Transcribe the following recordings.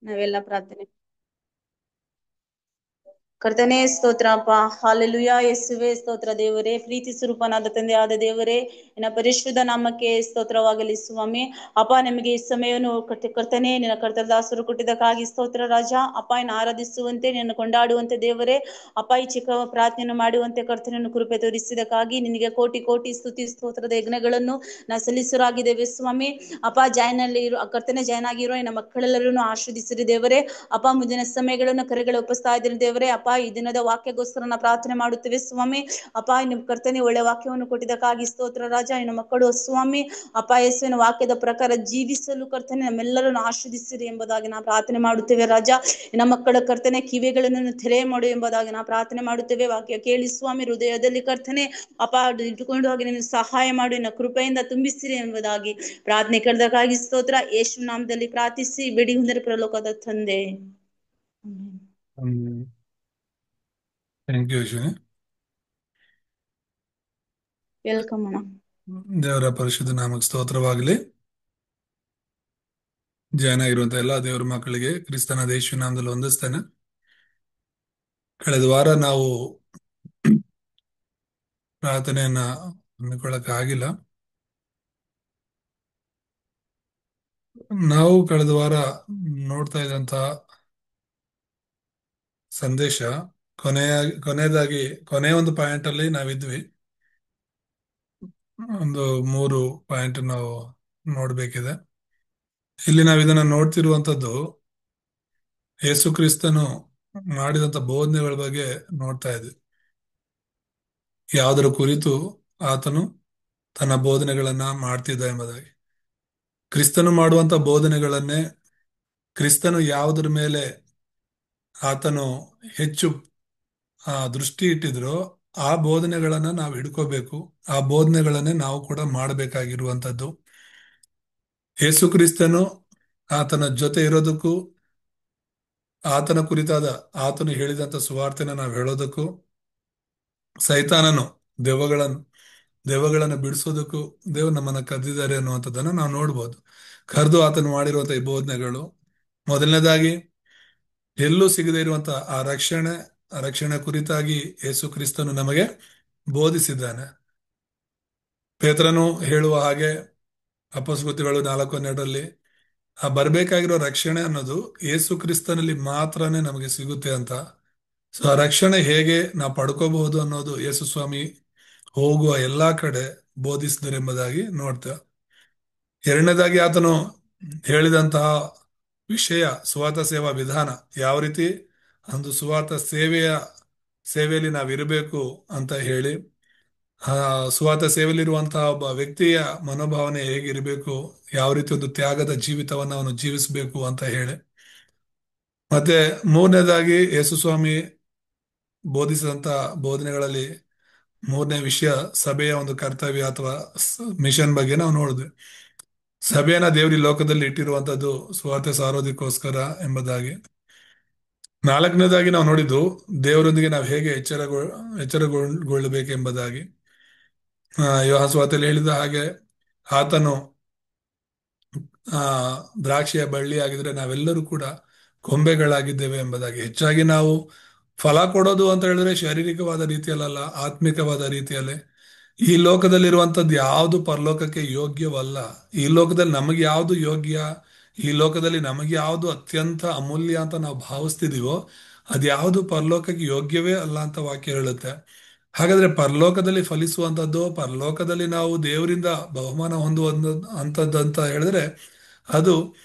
ನಾವೆಲ್ಲ ಪ್ರಾರ್ಥನೆ. ಕರ್ತನೇ ಸ್ತೋತ್ರ ಅಪ್ಪ, ಹಾಲೆಲೂಯ. ಯೇಸುವೆ ಸ್ತೋತ್ರ ದೇವರೇ, ಪ್ರೀತಿ ಸ್ವರೂಪನಾದ ತಂದೆ ಆದ ದೇವರೇ, ನಿನ್ನ ಪರಿಶುದ್ಧ ನಾಮಕ್ಕೆ ಸ್ತೋತ್ರವಾಗಲಿ ಸ್ವಾಮಿ. ಅಪ್ಪ, ನಿಮಗೆ ಈ ಸಮಯವನ್ನು ಕರ್ತನೇ ನಿನ್ನ ಕರ್ತದಾಸರು ಕೊಟ್ಟಿದ್ದಕ್ಕಾಗಿ ಸ್ತೋತ್ರ ರಾಜ. ಅಪ್ಪ, ಇನ್ನು ಆರಾಧಿಸುವಂತೆ ನಿನ್ನ ಕೊಂಡಾಡುವಂತೆ ದೇವರೇ, ಅಪ್ಪ ಈ ಚಿಕ್ಕ ಪ್ರಾರ್ಥನೆಯನ್ನು ಮಾಡುವಂತೆ ಕರ್ತನನ್ನು ಕೃಪೆ ತೋರಿಸಿದಕ್ಕಾಗಿ ನಿನಗೆ ಕೋಟಿ ಕೋಟಿ ಸ್ತುತಿ ಸ್ತೋತ್ರದ ಯಜ್ಞಗಳನ್ನು ನಾ ಸಲ್ಲಿಸುರಾಗಿದ್ದೇವೆ ಸ್ವಾಮಿ. ಅಪ್ಪ, ಜಾಯ್ನಲ್ಲಿ ಇರೋ ಕರ್ತನೆ, ಜಾಯ್ನ್ ಆಗಿರೋ ನನ್ನ ಮಕ್ಕಳೆಲ್ಲರೂ ಆಶೀರ್ವದಿಸಿರಿ ದೇವರೇ. ಅಪ್ಪ, ಮುಂದಿನ ಸಮಯಗಳನ್ನು ಕರೆಗಳು ಒಪ್ಪಿಸ್ತಾ ಇದ್ದೀನಿ ದೇವರೇ. ಅಪ್ಪ, ಈ ದಿನದ ವಾಕ್ಯಗೋಸ್ಕರ ನಾವು ಪ್ರಾರ್ಥನೆ ಮಾಡುತ್ತೇವೆ ಸ್ವಾಮಿ. ಅಪ್ಪ, ನಿಮ್ಮ ಕರ್ತನೆ ಒಳ್ಳೆ ವಾಕ್ಯವನ್ನು ಕೊಟ್ಟಿದ್ದಕ್ಕಾಗಿ ಸ್ತೋತ್ರ ರಾಜ. ಇನ್ನು ಮಕ್ಕಳು ಸ್ವಾಮಿ ಅಪ್ಪ ಯೇಸುವಿನ ವಾಕ್ಯದ ಪ್ರಕಾರ ಜೀವಿಸಲು ಕರ್ತನೆ ನಮ್ಮೆಲ್ಲರನ್ನು ಆಶೀರ್ವದಿಸಿರಿ ಎಂಬುದಾಗಿ ನಾವು ಪ್ರಾರ್ಥನೆ ಮಾಡುತ್ತೇವೆ ರಾಜ. ನಮ್ಮ ಮಕ್ಕಳ ಕರ್ತನೆ ಕಿವಿಗಳನ್ನು ತೆರೆ ಮಾಡು ಎಂಬುದಾಗಿ ನಾವು ಪ್ರಾರ್ಥನೆ ಮಾಡುತ್ತೇವೆ. ವಾಕ್ಯ ಕೇಳಿ ಸ್ವಾಮಿ, ಹೃದಯದಲ್ಲಿ ಕರ್ತನೆ ಅಪ್ಪ ಇಟ್ಟುಕೊಂಡು ಹೋಗಿ ನಿನ್ನ ಸಹಾಯ ಮಾಡಿ ನಿನ್ನ ಕೃಪೆಯಿಂದ ತುಂಬಿಸಿರಿ ಎಂಬುದಾಗಿ ಪ್ರಾರ್ಥನೆ ಕೇಳಿದಕ್ಕಾಗಿ ಸ್ತೋತ್ರ. ಯೇಸು ನಾಮದಲ್ಲಿ ಪ್ರಾರ್ಥಿಸಿ ಬಿಡಿ ಹೊಂದರಿ ಪರಲೋಕದ ತಂದೆ. Thank you Ashwini. ವೆಲ್ಕಮ್ ಅಣ್ಣ. ದೇವರ ಪರಿಶುದ್ಧ ನಾಮಕ್ಕೆ ಸ್ತೋತ್ರವಾಗಲಿ. ಜಾಯ್ನ್ ಆಗಿರುವಂತಹ ಎಲ್ಲ ದೇವರ ಮಕ್ಕಳಿಗೆ ಕ್ರಿಸ್ತನ ಯೇಸು ನಾಮದಲ್ಲಿ ವಂದಿಸ್ತೇನೆ. ಕಳೆದ ವಾರ ನಾವು ಪ್ರಾರ್ಥನೆಯನ್ನ ಹಮ್ಮಿಕೊಳ್ಳಕ್ಕೆ ಆಗಿಲ್ಲ. ನಾವು ಕಳೆದ ವಾರ ನೋಡ್ತಾ ಇದ್ದಂತಹ ಸಂದೇಶ ಕೊನೆಯದಾಗಿ ಕೊನೆಯ ಒಂದು ಪಾಯಿಂಟ್ ಅಲ್ಲಿ ನಾವಿದ್ವಿ. ಒಂದು 3 ಪಾಯಿಂಟ್ ನಾವು ನೋಡ್ಬೇಕಿದೆ. ಇಲ್ಲಿ ನಾವು ಇದನ್ನ ನೋಡ್ತಿರುವಂತದ್ದು ಯೇಸು ಕ್ರಿಸ್ತನು ಮಾಡಿದಂತ ಬೋಧನೆಗಳ ಬಗ್ಗೆ ನೋಡ್ತಾ ಇದ್ವಿ. ಯಾವುದರ ಕುರಿತು ಆತನು ತನ್ನ ಬೋಧನೆಗಳನ್ನ ಮಾಡ್ತಿದ್ದ ಎಂಬುದಾಗಿ. ಕ್ರಿಸ್ತನು ಮಾಡುವಂತ ಬೋಧನೆಗಳನ್ನೇ, ಕ್ರಿಸ್ತನು ಯಾವುದರ ಮೇಲೆ ಆತನು ಹೆಚ್ಚು ದೃಷ್ಟಿ ಇಟ್ಟಿದ್ರೋ ಆ ಬೋಧನೆಗಳನ್ನ ನಾವು ಹಿಡ್ಕೋಬೇಕು. ಆ ಬೋಧನೆಗಳನ್ನೇ ನಾವು ಕೂಡ ಮಾಡಬೇಕಾಗಿರುವಂತದ್ದು. ಯೇಸು ಕ್ರಿಸ್ತನು ಆತನ ಜೊತೆ ಇರೋದಕ್ಕೂ, ಆತನ ಕುರಿತಾದ ಆತನು ಹೇಳಿದಂತ ಸುವಾರ್ತೆನ ನಾವು ಹೇಳೋದಕ್ಕೂ, ಸೈತಾನನು ದೆವ್ವಗಳನ್ನು ಬಿಡಿಸೋದಕ್ಕೂ ದೇವರು ನಮ್ಮನ್ನ ಕರೆದಿದ್ದಾರೆ ಅನ್ನುವಂಥದ್ದನ್ನ ನಾವು ನೋಡ್ಬೋದು. ಕರೆದು ಆತನು ಮಾಡಿರುವಂತಹ ಈ ಬೋಧನೆಗಳು, ಮೊದಲನೇದಾಗಿ ಎಲ್ಲೂ ಸಿಗದೇ ಇರುವಂತ ಆ ರಕ್ಷಣೆ ಕುರಿತಾಗಿ ಯೇಸು ಕ್ರಿಸ್ತನು ನಮಗೆ ಬೋಧಿಸಿದ್ದಾನೆ. ಪೇತ್ರನು ಹೇಳುವ ಹಾಗೆ ಅಪೊಸ್ತಲಗಳು 4:12 ಆ ಬರ್ಬೇಕಾಗಿರೋ ರಕ್ಷಣೆ ಅನ್ನೋದು ಯೇಸು ಕ್ರಿಸ್ತನಲ್ಲಿ ಮಾತ್ರನೇ ನಮಗೆ ಸಿಗುತ್ತೆ ಅಂತ. ಸೊ ಆ ರಕ್ಷಣೆ ಹೇಗೆ ನಾವು ಪಡ್ಕೋಬಹುದು ಅನ್ನೋದು ಯೇಸು ಸ್ವಾಮಿ ಹೋಗುವ ಎಲ್ಲಾ ಕಡೆ ಬೋಧಿಸಿದರೆಂಬುದಾಗಿ ನೋಡ್ತೇವೆ. ಎರಡನೇದಾಗಿ ಆತನು ಹೇಳಿದಂತಹ ವಿಷಯ ಸುವಾರ್ಥ ಸೇವಾ ವಿಧಾನ, ಯಾವ ರೀತಿ ಒಂದು ಸುವಾರ್ಥ ಸೇವೆಯಲ್ಲಿ ನಾವಿರಬೇಕು ಅಂತ ಹೇಳಿ, ಆ ಸುವಾರ್ಥ ಸೇವೆಯಲ್ಲಿರುವಂತಹ ಒಬ್ಬ ವ್ಯಕ್ತಿಯ ಮನೋಭಾವನೆ ಹೇಗಿರಬೇಕು, ಯಾವ ರೀತಿ ಒಂದು ತ್ಯಾಗದ ಜೀವಿತವನ್ನು ಅವನು ಜೀವಿಸಬೇಕು ಅಂತ ಹೇಳಿ, ಮತ್ತೆ ಮೂರನೇದಾಗಿ ಯೇಸು ಸ್ವಾಮಿ ಬೋಧಿಸಿದಂತ ಬೋಧನೆಗಳಲ್ಲಿ ಮೂರನೇ ವಿಷಯ ಸಭೆಯ ಒಂದು ಕರ್ತವ್ಯ ಅಥವಾ ಮಿಷನ್ ಬಗ್ಗೆ ನಾವು ನೋಡಿದ್ವಿ. ಸಭೆಯನ್ನ ದೇವರಿ ಲೋಕದಲ್ಲಿ ಇಟ್ಟಿರುವಂತದ್ದು ಸುವಾರ್ತೆ ಸಾರೋದಕ್ಕೋಸ್ಕರ ಎಂಬುದಾಗಿ. ನಾಲ್ಕನೇದಾಗಿ ನಾವು ನೋಡಿದ್ದು ದೇವರೊಂದಿಗೆ ನಾವು ಹೇಗೆ ಎಚ್ಚರಗೊಳ್ಳಬೇಕೆಂಬುದಾಗಿ. ಯೋಹಾನ ಸುವಾರ್ತೆಯಲ್ಲಿ ಹೇಳಿದ ಹಾಗೆ ಆತನು ದ್ರಾಕ್ಷಿಯ ಬಳ್ಳಿ ಆಗಿದ್ರೆ ನಾವೆಲ್ಲರೂ ಕೂಡ ಕೊಂಬೆಗಳಾಗಿದ್ದೇವೆ ಎಂಬುದಾಗಿ. ಹೆಚ್ಚಾಗಿ ನಾವು ಫಲ ಕೊಡೋದು ಅಂತ ಹೇಳಿದ್ರೆ ಶಾರೀರಿಕವಾದ ರೀತಿಯಲ್ಲ, ಆತ್ಮಿಕವಾದ ರೀತಿಯಲ್ಲೇ. ಈ ಲೋಕದಲ್ಲಿರುವಂಥದ್ದು ಯಾವುದು ಪರಲೋಕಕ್ಕೆ ಯೋಗ್ಯವಲ್ಲ. ಈ ಲೋಕದಲ್ಲಿ ನಮಗೆ ಯಾವುದು ಯೋಗ್ಯ, ಈ ಲೋಕದಲ್ಲಿ ನಮಗೆ ಯಾವುದು ಅತ್ಯಂತ ಅಮೂಲ್ಯ ಅಂತ ನಾವು ಭಾವಿಸ್ತಿದೀವೋ ಅದ್ಯಾವುದು ಪರಲೋಕಕ್ಕೆ ಯೋಗ್ಯವೇ ಅಲ್ಲ ಅಂತ ವಾಕ್ಯ ಹೇಳುತ್ತೆ. ಹಾಗಾದ್ರೆ ಪರಲೋಕದಲ್ಲಿ ಫಲಿಸುವಂಥದ್ದು, ಪರಲೋಕದಲ್ಲಿ ನಾವು ದೇವರಿಂದ ಬಹುಮಾನ ಅಂತದ್ದು ಹೇಳಿದ್ರೆ ಅದು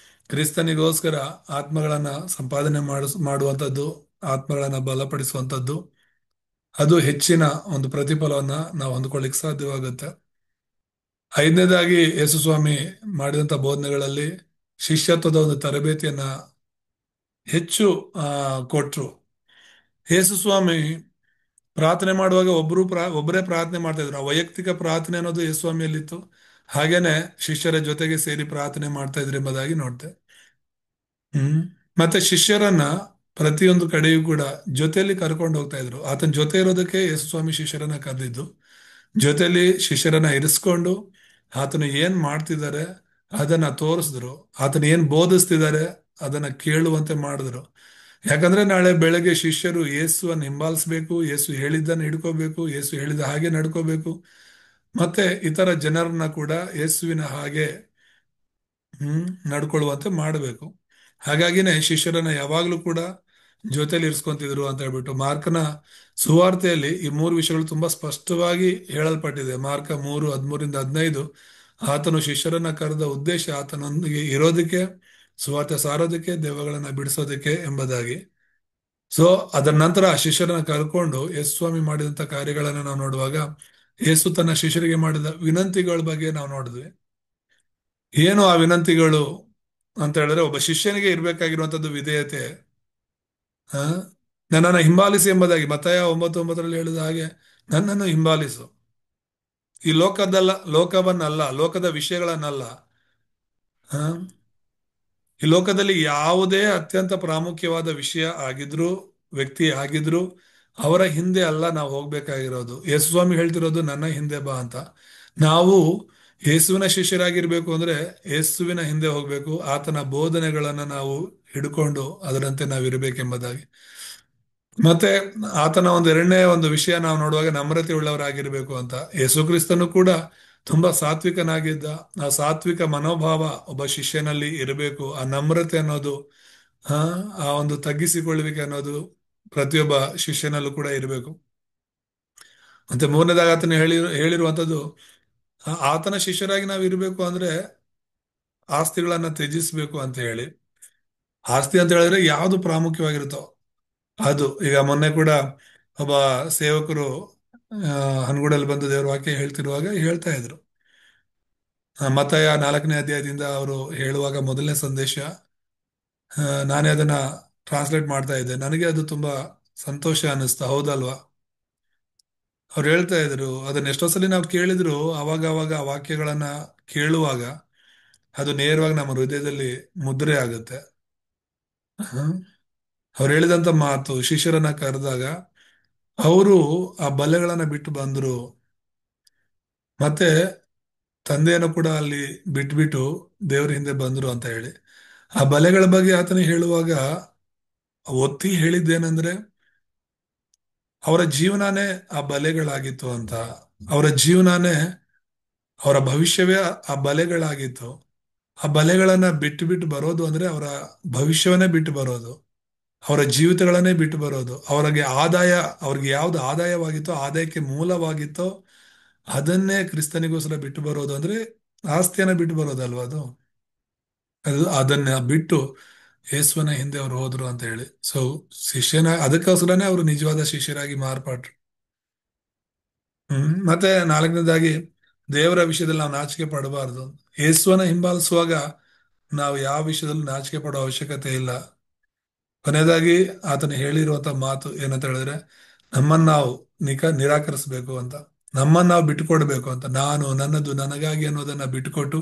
ಕ್ರಿಸ್ತನಿಗೋಸ್ಕರ ಆತ್ಮಗಳನ್ನ ಸಂಪಾದನೆ ಮಾಡುವಂಥದ್ದು, ಆತ್ಮಗಳನ್ನ ಬಲಪಡಿಸುವಂಥದ್ದು. ಅದು ಹೆಚ್ಚಿನ ಒಂದು ಪ್ರತಿಫಲವನ್ನ ನಾವು ಹೊಂದ್ಕೊಳ್ಳಿಕ್ ಸಾಧ್ಯವಾಗುತ್ತೆ. ಐದನೇದಾಗಿ ಯೇಸು ಸ್ವಾಮಿ ಮಾಡಿದಂತ ಬೋಧನೆಗಳಲ್ಲಿ ಶಿಷ್ಯತ್ವದ ಒಂದು ತರಬೇತಿಯನ್ನ ಹೆಚ್ಚು ಕೊಟ್ರು. ಯೇಸು ಸ್ವಾಮಿ ಪ್ರಾರ್ಥನೆ ಮಾಡುವಾಗ ಒಬ್ಬರೇ ಪ್ರಾರ್ಥನೆ ಮಾಡ್ತಾ ಇದ್ರು. ಆ ವೈಯಕ್ತಿಕ ಪ್ರಾರ್ಥನೆ ಅನ್ನೋದು ಯೇಸು ಸ್ವಾಮಿಯಲ್ಲಿತ್ತು. ಹಾಗೇನೆ ಶಿಷ್ಯರ ಜೊತೆಗೆ ಸೇರಿ ಪ್ರಾರ್ಥನೆ ಮಾಡ್ತಾ ಇದ್ರು ಎಂಬುದಾಗಿ ನೋಡ್ತೇವೆ. ಮತ್ತೆ ಶಿಷ್ಯರನ್ನ ಪ್ರತಿಯೊಂದು ಕಡೆಯೂ ಕೂಡ ಜೊತೆಯಲ್ಲಿ ಕರ್ಕೊಂಡು ಹೋಗ್ತಾ ಇದ್ರು. ಆತನ ಜೊತೆ ಇರೋದಕ್ಕೆ ಯೇಸು ಸ್ವಾಮಿ ಶಿಷ್ಯರನ್ನ ಕರೆದಿದ್ದು. ಜೊತೆಯಲ್ಲಿ ಶಿಷ್ಯರನ್ನ ಇರಿಸ್ಕೊಂಡು ಆತನು ಏನ್ ಮಾಡ್ತಿದ್ದಾರೆ ಅದನ್ನ ತೋರಿಸಿದ್ರು. ಆತನ ಏನ್ ಬೋಧಿಸ್ತಿದ್ದಾರೆ ಅದನ್ನ ಕೇಳುವಂತೆ ಮಾಡಿದ್ರು. ಯಾಕಂದ್ರೆ ನಾಳೆ ಬೆಳಗ್ಗೆ ಶಿಷ್ಯರು ಯೇಸುವನ್ನು ಹಿಂಬಾಲಿಸ್ಬೇಕು, ಯೇಸು ಹೇಳಿದ್ದನ್ನು ಹಿಡ್ಕೋಬೇಕು, ಯೇಸು ಹೇಳಿದ ಹಾಗೆ ನಡ್ಕೋಬೇಕು, ಮತ್ತೆ ಇತರ ಜನರನ್ನ ಕೂಡ ಯೇಸುವಿನ ಹಾಗೆ ನಡ್ಕೊಳ್ಳುವಂತೆ ಮಾಡಬೇಕು. ಹಾಗಾಗಿನೇ ಶಿಷ್ಯರನ್ನ ಯಾವಾಗ್ಲೂ ಕೂಡ ಜೊತೆಲಿ ಇರಿಸ್ಕೊಂತಿದ್ರು ಅಂತ ಹೇಳ್ಬಿಟ್ಟು ಮಾರ್ಕನ ಸುವಾರ್ತೆಯಲ್ಲಿ ಈ ಮೂರು ವಿಷಯಗಳು ತುಂಬಾ ಸ್ಪಷ್ಟವಾಗಿ ಹೇಳಲ್ಪಟ್ಟಿದೆ. ಮಾರ್ಕ 3:13-15 ಆತನು ಶಿಷ್ಯರನ್ನ ಕರೆದ ಉದ್ದೇಶ ಆತನೊಂದಿಗೆ ಇರೋದಕ್ಕೆ, ಸುವಾರ್ತೆ ಸಾರೋದಕ್ಕೆ, ದೆವ್ವಗಳನ್ನ ಬಿಡಿಸೋದಕ್ಕೆ ಎಂಬುದಾಗಿ. ಸೊ ಅದರ ನಂತರ ಆ ಶಿಷ್ಯರನ್ನ ಕರ್ಕೊಂಡು ಯೇಸು ಸ್ವಾಮಿ ಮಾಡಿದಂತ ಕಾರ್ಯಗಳನ್ನ ನಾವು ನೋಡುವಾಗ ಯೇಸು ತನ್ನ ಶಿಷ್ಯರಿಗೆ ಮಾಡಿದ ವಿನಂತಿಗಳ ಬಗ್ಗೆ ನಾವು ನೋಡಿದ್ವಿ. ಏನು ಆ ವಿನಂತಿಗಳು ಅಂತ ಹೇಳಿದ್ರೆ, ಒಬ್ಬ ಶಿಷ್ಯನಿಗೆ ಇರ್ಬೇಕಾಗಿರುವಂತದ್ದು ವಿಧೇಯತೆ. ಆ ನನ್ನನ್ನು ಹಿಂಬಾಲಿಸಿ ಎಂಬುದಾಗಿ ಮತ್ತಾಯ 9:9 ಹೇಳಿದ ಹಾಗೆ ನನ್ನನ್ನು ಹಿಂಬಾಲಿಸು. ಈ ಲೋಕವನ್ನಲ್ಲ, ಲೋಕದ ವಿಷಯಗಳನ್ನಲ್ಲ. ಆ ಈ ಲೋಕದಲ್ಲಿ ಯಾವುದೇ ಅತ್ಯಂತ ಪ್ರಾಮುಖ್ಯವಾದ ವಿಷಯ ಆಗಿದ್ರು, ವ್ಯಕ್ತಿ ಆಗಿದ್ರು, ಅವರ ಹಿಂದೆ ಅಲ್ಲ ನಾವು ಹೋಗ್ಬೇಕಾಗಿರೋದು. ಯೇಸು ಸ್ವಾಮಿ ಹೇಳ್ತಿರೋದು ನನ್ನ ಹಿಂದೆ ಬಾ ಅಂತ. ನಾವು ಯೇಸುವಿನ ಶಿಷ್ಯರಾಗಿರ್ಬೇಕು ಅಂದ್ರೆ ಯೇಸುವಿನ ಹಿಂದೆ ಹೋಗ್ಬೇಕು, ಆತನ ಬೋಧನೆಗಳನ್ನ ನಾವು ಹಿಡ್ಕೊಂಡು ಅದರಂತೆ ನಾವು ಇರಬೇಕೆಂಬುದಾಗಿ. ಮತ್ತೆ ಆತನ ಎರಡನೇ ವಿಷಯ ನಾವು ನೋಡುವಾಗ ನಮ್ರತೆ ಉಳ್ಳವರಾಗಿರ್ಬೇಕು ಅಂತ. ಯೇಸು ಕ್ರಿಸ್ತನು ಕೂಡ ತುಂಬಾ ಸಾತ್ವಿಕನಾಗಿದ್ದ. ಆ ಸಾತ್ವಿಕ ಮನೋಭಾವ ಒಬ್ಬ ಶಿಷ್ಯನಲ್ಲಿ ಇರಬೇಕು. ಆ ನಮ್ರತೆ ಅನ್ನೋದು, ಆ ಆ ತಗ್ಗಿಸಿಕೊಳ್ಳುವಿಕೆ ಅನ್ನೋದು ಪ್ರತಿಯೊಬ್ಬ ಶಿಷ್ಯನಲ್ಲೂ ಕೂಡ ಇರಬೇಕು. ಮತ್ತೆ ಮೂರನೇದಾಗ ಆತನ ಹೇಳಿರುವಂತದ್ದು, ಆತನ ಶಿಷ್ಯರಾಗಿ ನಾವು ಇರಬೇಕು ಅಂದ್ರೆ ಆಸ್ತಿಗಳನ್ನ ತ್ಯಜಿಸ್ಬೇಕು ಅಂತ ಹೇಳಿ. ಆಸ್ತಿ ಅಂತ ಹೇಳಿದ್ರೆ ಯಾವುದು ಪ್ರಾಮುಖ್ಯವಾಗಿರುತ್ತೋ ಅದು. ಈಗ ಮೊನ್ನೆ ಕೂಡ ಒಬ್ಬ ಸೇವಕರು ಹನಗೂಡಲ್ಲಿ ಬಂದು ದೇವರ ವಾಕ್ಯ ಹೇಳ್ತಿರುವಾಗ ಹೇಳ್ತಾ ಇದ್ರು. ಮತ್ತಾಯ 4ನೇ ಅಧ್ಯಾಯದಿಂದ ಅವರು ಹೇಳುವಾಗ ಮೊದಲನೇ ಸಂದೇಶ, ನಾನೇ ಅದನ್ನ ಟ್ರಾನ್ಸ್ಲೇಟ್ ಮಾಡ್ತಾ ಇದ್ದೆ. ನನಗೆ ಅದು ತುಂಬಾ ಸಂತೋಷ ಅನ್ನಿಸ್ತಾ. ಹೌದಲ್ವಾ? ಅವ್ರು ಹೇಳ್ತಾ ಇದ್ರು, ಅದನ್ನ ಎಷ್ಟೋ ಸಲ ನಾವು ಕೇಳಿದ್ರು, ಅವಾಗ ಅವಾಗ ಆ ವಾಕ್ಯಗಳನ್ನ ಕೇಳುವಾಗ ಅದು ನೇರವಾಗಿ ನಮ್ಮ ಹೃದಯದಲ್ಲಿ ಮುದ್ರೆ ಆಗುತ್ತೆ. ಅವ್ರು ಹೇಳಿದಂತ ಮಾತು, ಶಿಷ್ಯರನ್ನ ಕರೆದಾಗ ಅವರು ಆ ಬಲೆಗಳನ್ನ ಬಿಟ್ಟು ಬಂದ್ರು, ಮತ್ತೆ ತಂದೆಯನ್ನು ಕೂಡ ಅಲ್ಲಿ ಬಿಟ್ಬಿಟ್ಟು ದೇವರ ಹಿಂದೆ ಬಂದ್ರು ಅಂತ ಹೇಳಿ. ಆ ಬಲೆಗಳ ಬಗ್ಗೆ ಆತನ ಹೇಳುವಾಗ ಒತ್ತಿ ಹೇಳಿದ್ದೇನೆಂದ್ರೆ, ಅವರ ಜೀವನನೇ ಆ ಬಲೆಗಳಾಗಿತ್ತು ಅಂತ. ಅವರ ಜೀವನನೇ, ಅವರ ಭವಿಷ್ಯವೇ ಆ ಬಲೆಗಳಾಗಿತ್ತು. ಆ ಬಲೆಗಳನ್ನ ಬಿಟ್ಟು ಬಿಟ್ಟು ಬರೋದು ಅಂದ್ರೆ ಅವರ ಭವಿಷ್ಯವನ್ನೇ ಬಿಟ್ಟು ಬರೋದು, ಅವರ ಜೀವಿತಗಳನ್ನೇ ಬಿಟ್ಟು ಬರೋದು. ಅವ್ರಿಗೆ ಯಾವ್ದು ಆದಾಯವಾಗಿತ್ತೋ, ಆದಾಯಕ್ಕೆ ಮೂಲವಾಗಿತ್ತೋ ಅದನ್ನೇ ಕ್ರಿಸ್ತನಿಗೋಸ್ಕರ ಬಿಟ್ಟು ಬರೋದು ಅಂದ್ರೆ ಆಸ್ತಿಯನ್ನ ಬಿಟ್ಟು ಬರೋದಲ್ವಾ ಅದು. ಅದನ್ನ ಬಿಟ್ಟು ಯೇಸುವನ ಹಿಂದೆ ಅವರು ಹೋದ್ರು ಅಂತ ಹೇಳಿ. ಸೊ ಅದಕ್ಕೋಸ್ಕರನೇ ಅವರು ನಿಜವಾದ ಶಿಷ್ಯರಾಗಿ ಮಾರ್ಪಟ್ರು. ಮತ್ತೆ ನಾಲ್ಕನೇದಾಗಿ, ದೇವರ ವಿಷಯದಲ್ಲಿ ನಾವು ನಾಚಿಕೆ ಪಡಬಾರದು. ಯೇಸುವನ ಹಿಂಬಾಲಿಸುವಾಗ ನಾವು ಯಾವ ವಿಷಯದಲ್ಲೂ ನಾಚಿಕೆ ಪಡೋ ಅವಶ್ಯಕತೆ ಇಲ್ಲ. ಕೊನೆಯದಾಗಿ ಆತನ ಹೇಳಿರುವಂತ ಮಾತು ಏನಂತ ಹೇಳಿದ್ರೆ, ನಮ್ಮನ್ನ ನಾವು ನಿರಾಕರಿಸಬೇಕು ಅಂತ, ನಮ್ಮನ್ನ ನಾವು ಬಿಟ್ಟುಕೊಡ್ಬೇಕು ಅಂತ. ನಾನು, ನನ್ನದು, ನನಗಾಗಿ ಅನ್ನೋದನ್ನ ಬಿಟ್ಟುಕೊಟ್ಟು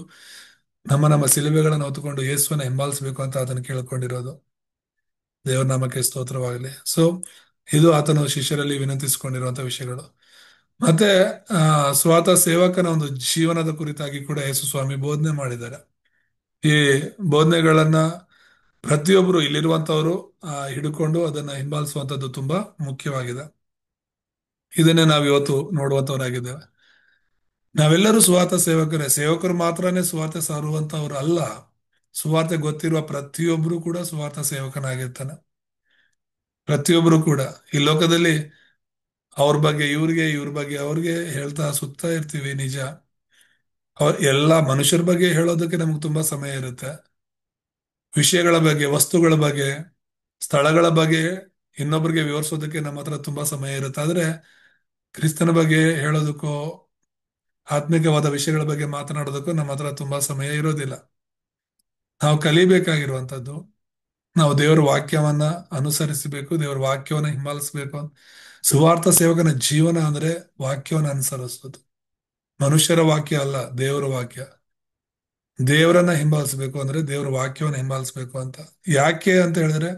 ನಮ್ಮ ಸಿಲುಬೆಗಳನ್ನು ಹೊತ್ತುಕೊಂಡು ಯೇಸುವನ್ನ ಹಿಂಬಾಲಿಸಬೇಕು ಅಂತ ಆತನ ಕೇಳ್ಕೊಂಡಿರೋದು. ದೇವರ ನಾಮಕ್ಕೆ ಸ್ತೋತ್ರವಾಗಲಿ. ಸೊ ಇದು ಆತನು ಶಿಷ್ಯರಲ್ಲಿ ವಿನಂತಿಸಿಕೊಂಡಿರುವಂತ ವಿಷಯಗಳು. ಮತ್ತೆ ಸ್ವಾತ ಸೇವಕನ ಜೀವನದ ಕುರಿತಾಗಿ ಕೂಡ ಯೇಸು ಸ್ವಾಮಿ ಬೋಧನೆ ಮಾಡಿದ್ದಾರೆ. ಈ ಬೋಧನೆಗಳನ್ನ ಪ್ರತಿಯೊಬ್ಬರು ಇಲ್ಲಿರುವಂತವರು ಹಿಡ್ಕೊಂಡು ಅದನ್ನ ಹಿಂಬಾಲಿಸುವಂತದ್ದು ತುಂಬಾ ಮುಖ್ಯವಾಗಿದೆ. ಇದನ್ನೇ ನಾವು ಇವತ್ತು ನೋಡುವಂತವರಾಗಿದ್ದೇವೆ. ನಾವೆಲ್ಲರೂ ಸುವಾರ್ಥ ಸೇವಕರೇ. ಸೇವಕರು ಮಾತ್ರನೇ ಸುವಾರ್ತೆ ಸಾರುವಂತವ್ರು ಅಲ್ಲ. ಸುವಾರ್ತೆ ಗೊತ್ತಿರುವ ಪ್ರತಿಯೊಬ್ಬರು ಕೂಡ ಸುವಾರ್ಥ ಸೇವಕನಾಗಿರ್ತಾನೆ. ಪ್ರತಿಯೊಬ್ಬರು ಕೂಡ ಈ ಲೋಕದಲ್ಲಿ ಅವ್ರ ಬಗ್ಗೆ ಇವ್ರ ಬಗ್ಗೆ ಅವ್ರಿಗೆ ಹೇಳ್ತಾ ಸುತ್ತಾ ಇರ್ತೀವಿ. ನಿಜ, ಎಲ್ಲಾ ಮನುಷ್ಯರ ಬಗ್ಗೆ ಹೇಳೋದಕ್ಕೆ ನಮ್ಗೆ ತುಂಬಾ ಸಮಯ ಇರುತ್ತೆ. ವಿಷಯಗಳ ಬಗ್ಗೆ, ವಸ್ತುಗಳ ಬಗ್ಗೆ, ಸ್ಥಳಗಳ ಬಗ್ಗೆ ಇನ್ನೊಬ್ಬರಿಗೆ ವಿವರಿಸೋದಕ್ಕೆ ನಮ್ಮ ಹತ್ರ ತುಂಬಾ ಸಮಯ ಇರುತ್ತೆ. ಆದ್ರೆ ಕ್ರಿಸ್ತನ ಬಗ್ಗೆ ಹೇಳೋದಕ್ಕೋ, ಆತ್ಮಿಕವಾದ ವಿಷಯಗಳ ಬಗ್ಗೆ ಮಾತನಾಡೋದಕ್ಕೂ ನಮ್ಮ ಹತ್ರ ತುಂಬಾ ಸಮಯ ಇರೋದಿಲ್ಲ. ನಾವು ಕಲಿಬೇಕಾಗಿರುವಂತದ್ದು, ನಾವು ದೇವರ ವಾಕ್ಯವನ್ನ ಅನುಸರಿಸಬೇಕು, ದೇವರ ವಾಕ್ಯವನ್ನ ಹಿಂಬಾಲಿಸಬೇಕು. ಸುವಾರ್ಥ ಸೇವಕನ ಜೀವನ ಅಂದ್ರೆ ವಾಕ್ಯವನ್ನ ಅನುಸರಿಸೋದು. ಮನುಷ್ಯರ ವಾಕ್ಯ ಅಲ್ಲ, ದೇವರ ವಾಕ್ಯ. ದೇವರನ್ನ ಹಿಂಬಾಲಿಸಬೇಕು ಅಂದ್ರೆ ದೇವರ ವಾಕ್ಯವನ್ನ ಹಿಂಬಾಲಿಸಬೇಕು ಅಂತ. ಯಾಕೆ ಅಂತ ಹೇಳಿದ್ರೆ,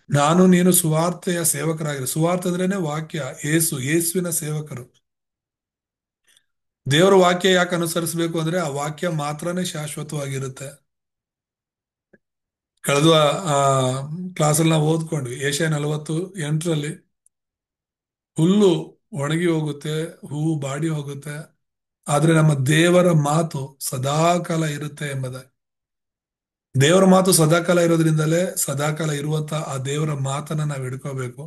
ನಾನು ನೀನು ಸುವಾರ್ತೆಯ ಸೇವಕರಾಗಿರು. ಸುವಾರ್ತೆ ಅಂದ್ರೇನೆ ವಾಕ್ಯ. ಯೇಸುವಿನ ಸೇವಕರು. ದೇವರ ವಾಕ್ಯ ಯಾಕೆ ಅನುಸರಿಸಬೇಕು ಅಂದ್ರೆ ಆ ವಾಕ್ಯ ಮಾತ್ರನೇ ಶಾಶ್ವತವಾಗಿರುತ್ತೆ. ಕಳೆದ ಆ ಕ್ಲಾಸಲ್ಲಿ ನಾವು ಓದ್ಕೊಂಡ್ವಿ ಏಷ್ಯಾ 48ರಲ್ಲಿ ಹುಲ್ಲು ಒಣಗಿ ಹೋಗುತ್ತೆ, ಹೂವು ಬಾಡಿ ಹೋಗುತ್ತೆ, ಆದ್ರೆ ನಮ್ಮ ದೇವರ ಮಾತು ಸದಾಕಾಲ ಇರುತ್ತೆ ಎಂಬುದಾಗಿ. ದೇವರ ಮಾತು ಸದಾಕಾಲ ಇರೋದ್ರಿಂದಲೇ ಸದಾಕಾಲ ಇರುವಂತ ಆ ದೇವರ ಮಾತನ್ನ ನಾವು ಹಿಡ್ಕೋಬೇಕು.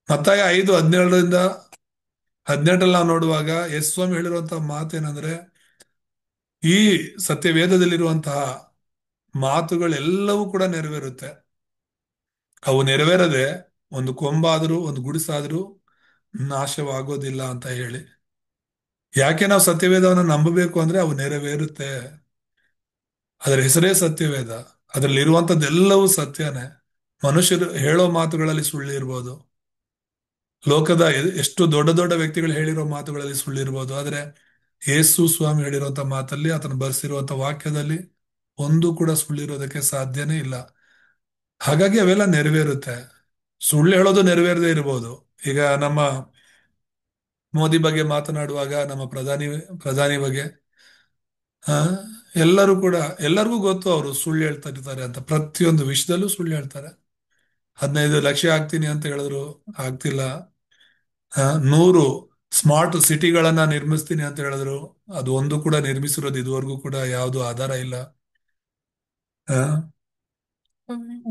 ಮತ್ತಾಯ 5:17-18 ನಾವು ನೋಡುವಾಗ ಯೇಸು ಸ್ವಾಮಿ ಹೇಳಿರುವಂತಹ ಮಾತೇನಂದ್ರೆ, ಈ ಸತ್ಯವೇದದಲ್ಲಿರುವಂತಹ ಮಾತುಗಳೆಲ್ಲವೂ ಕೂಡ ನೆರವೇರುತ್ತೆ. ಅವು ನೆರವೇರದೆ ಒಂದು ಕೊಂಬಾದರೂ ಒಂದು ಗುಡಿಸಾದರೂ ನಾಶವಾಗೋದಿಲ್ಲ ಅಂತ ಹೇಳಿ. ಯಾಕೆ ನಾವು ಸತ್ಯವೇದವನ್ನು ನಂಬಬೇಕು ಅಂದ್ರೆ ಅವು ನೆರವೇರುತ್ತೆ. ಅದರ ಹೆಸರೇ ಸತ್ಯವೇದ. ಅದರಲ್ಲಿ ಇರುವಂತದ್ದೆಲ್ಲವೂ ಸತ್ಯನೇ. ಮನುಷ್ಯರು ಹೇಳೋ ಮಾತುಗಳಲ್ಲಿ ಸುಳ್ಳಿರ್ಬೋದು, ಲೋಕದ ಎಷ್ಟು ದೊಡ್ಡ ದೊಡ್ಡ ವ್ಯಕ್ತಿಗಳು ಹೇಳಿರೋ ಮಾತುಗಳಲ್ಲಿ ಸುಳ್ಳಿರ್ಬೋದು, ಆದ್ರೆ ಯೇಸು ಸ್ವಾಮಿ ಹೇಳಿರುವಂತ ಮಾತಲ್ಲಿ, ಆತನು ಬರೆಸಿರುವಂತ ವಾಕ್ಯದಲ್ಲಿ ಒಂದು ಕೂಡ ಸುಳ್ಳಿರೋದಕ್ಕೆ ಸಾಧ್ಯನೇ ಇಲ್ಲ. ಹಾಗಾಗಿ ಅವೆಲ್ಲ ನೆರವೇರುತ್ತೆ. ಸುಳ್ಳು ಹೇಳೋದು ನೆರವೇರದೇ ಇರಬಹುದು. ಈಗ ನಮ್ಮ ಮೋದಿ ಬಗ್ಗೆ ಮಾತನಾಡುವಾಗ, ನಮ್ಮ ಪ್ರಧಾನಿ ಬಗ್ಗೆ ಆ ಎಲ್ಲರೂ ಕೂಡ, ಎಲ್ಲರಿಗೂ ಗೊತ್ತು ಅವರು ಸುಳ್ಳು ಹೇಳ್ತಾ ಇರ್ತಾರೆ ಅಂತ. ಪ್ರತಿಯೊಂದು ವಿಷಯದಲ್ಲೂ ಸುಳ್ಳು ಹೇಳ್ತಾರೆ. 15 ಲಕ್ಷ ಆಗ್ತೀನಿ ಅಂತ ಹೇಳಿದ್ರು, ಆಗ್ತಿಲ್ಲ. 100 ಸ್ಮಾರ್ಟ್ ಸಿಟಿಗಳನ್ನ ನಿರ್ಮಿಸ್ತೀನಿ ಅಂತ ಹೇಳಿದ್ರು, ಅದು ಒಂದು ಕೂಡ ನಿರ್ಮಿಸಿರೋದು ಇದುವರೆಗೂ ಕೂಡ ಯಾವುದು ಆಧಾರ ಇಲ್ಲ. ಆ,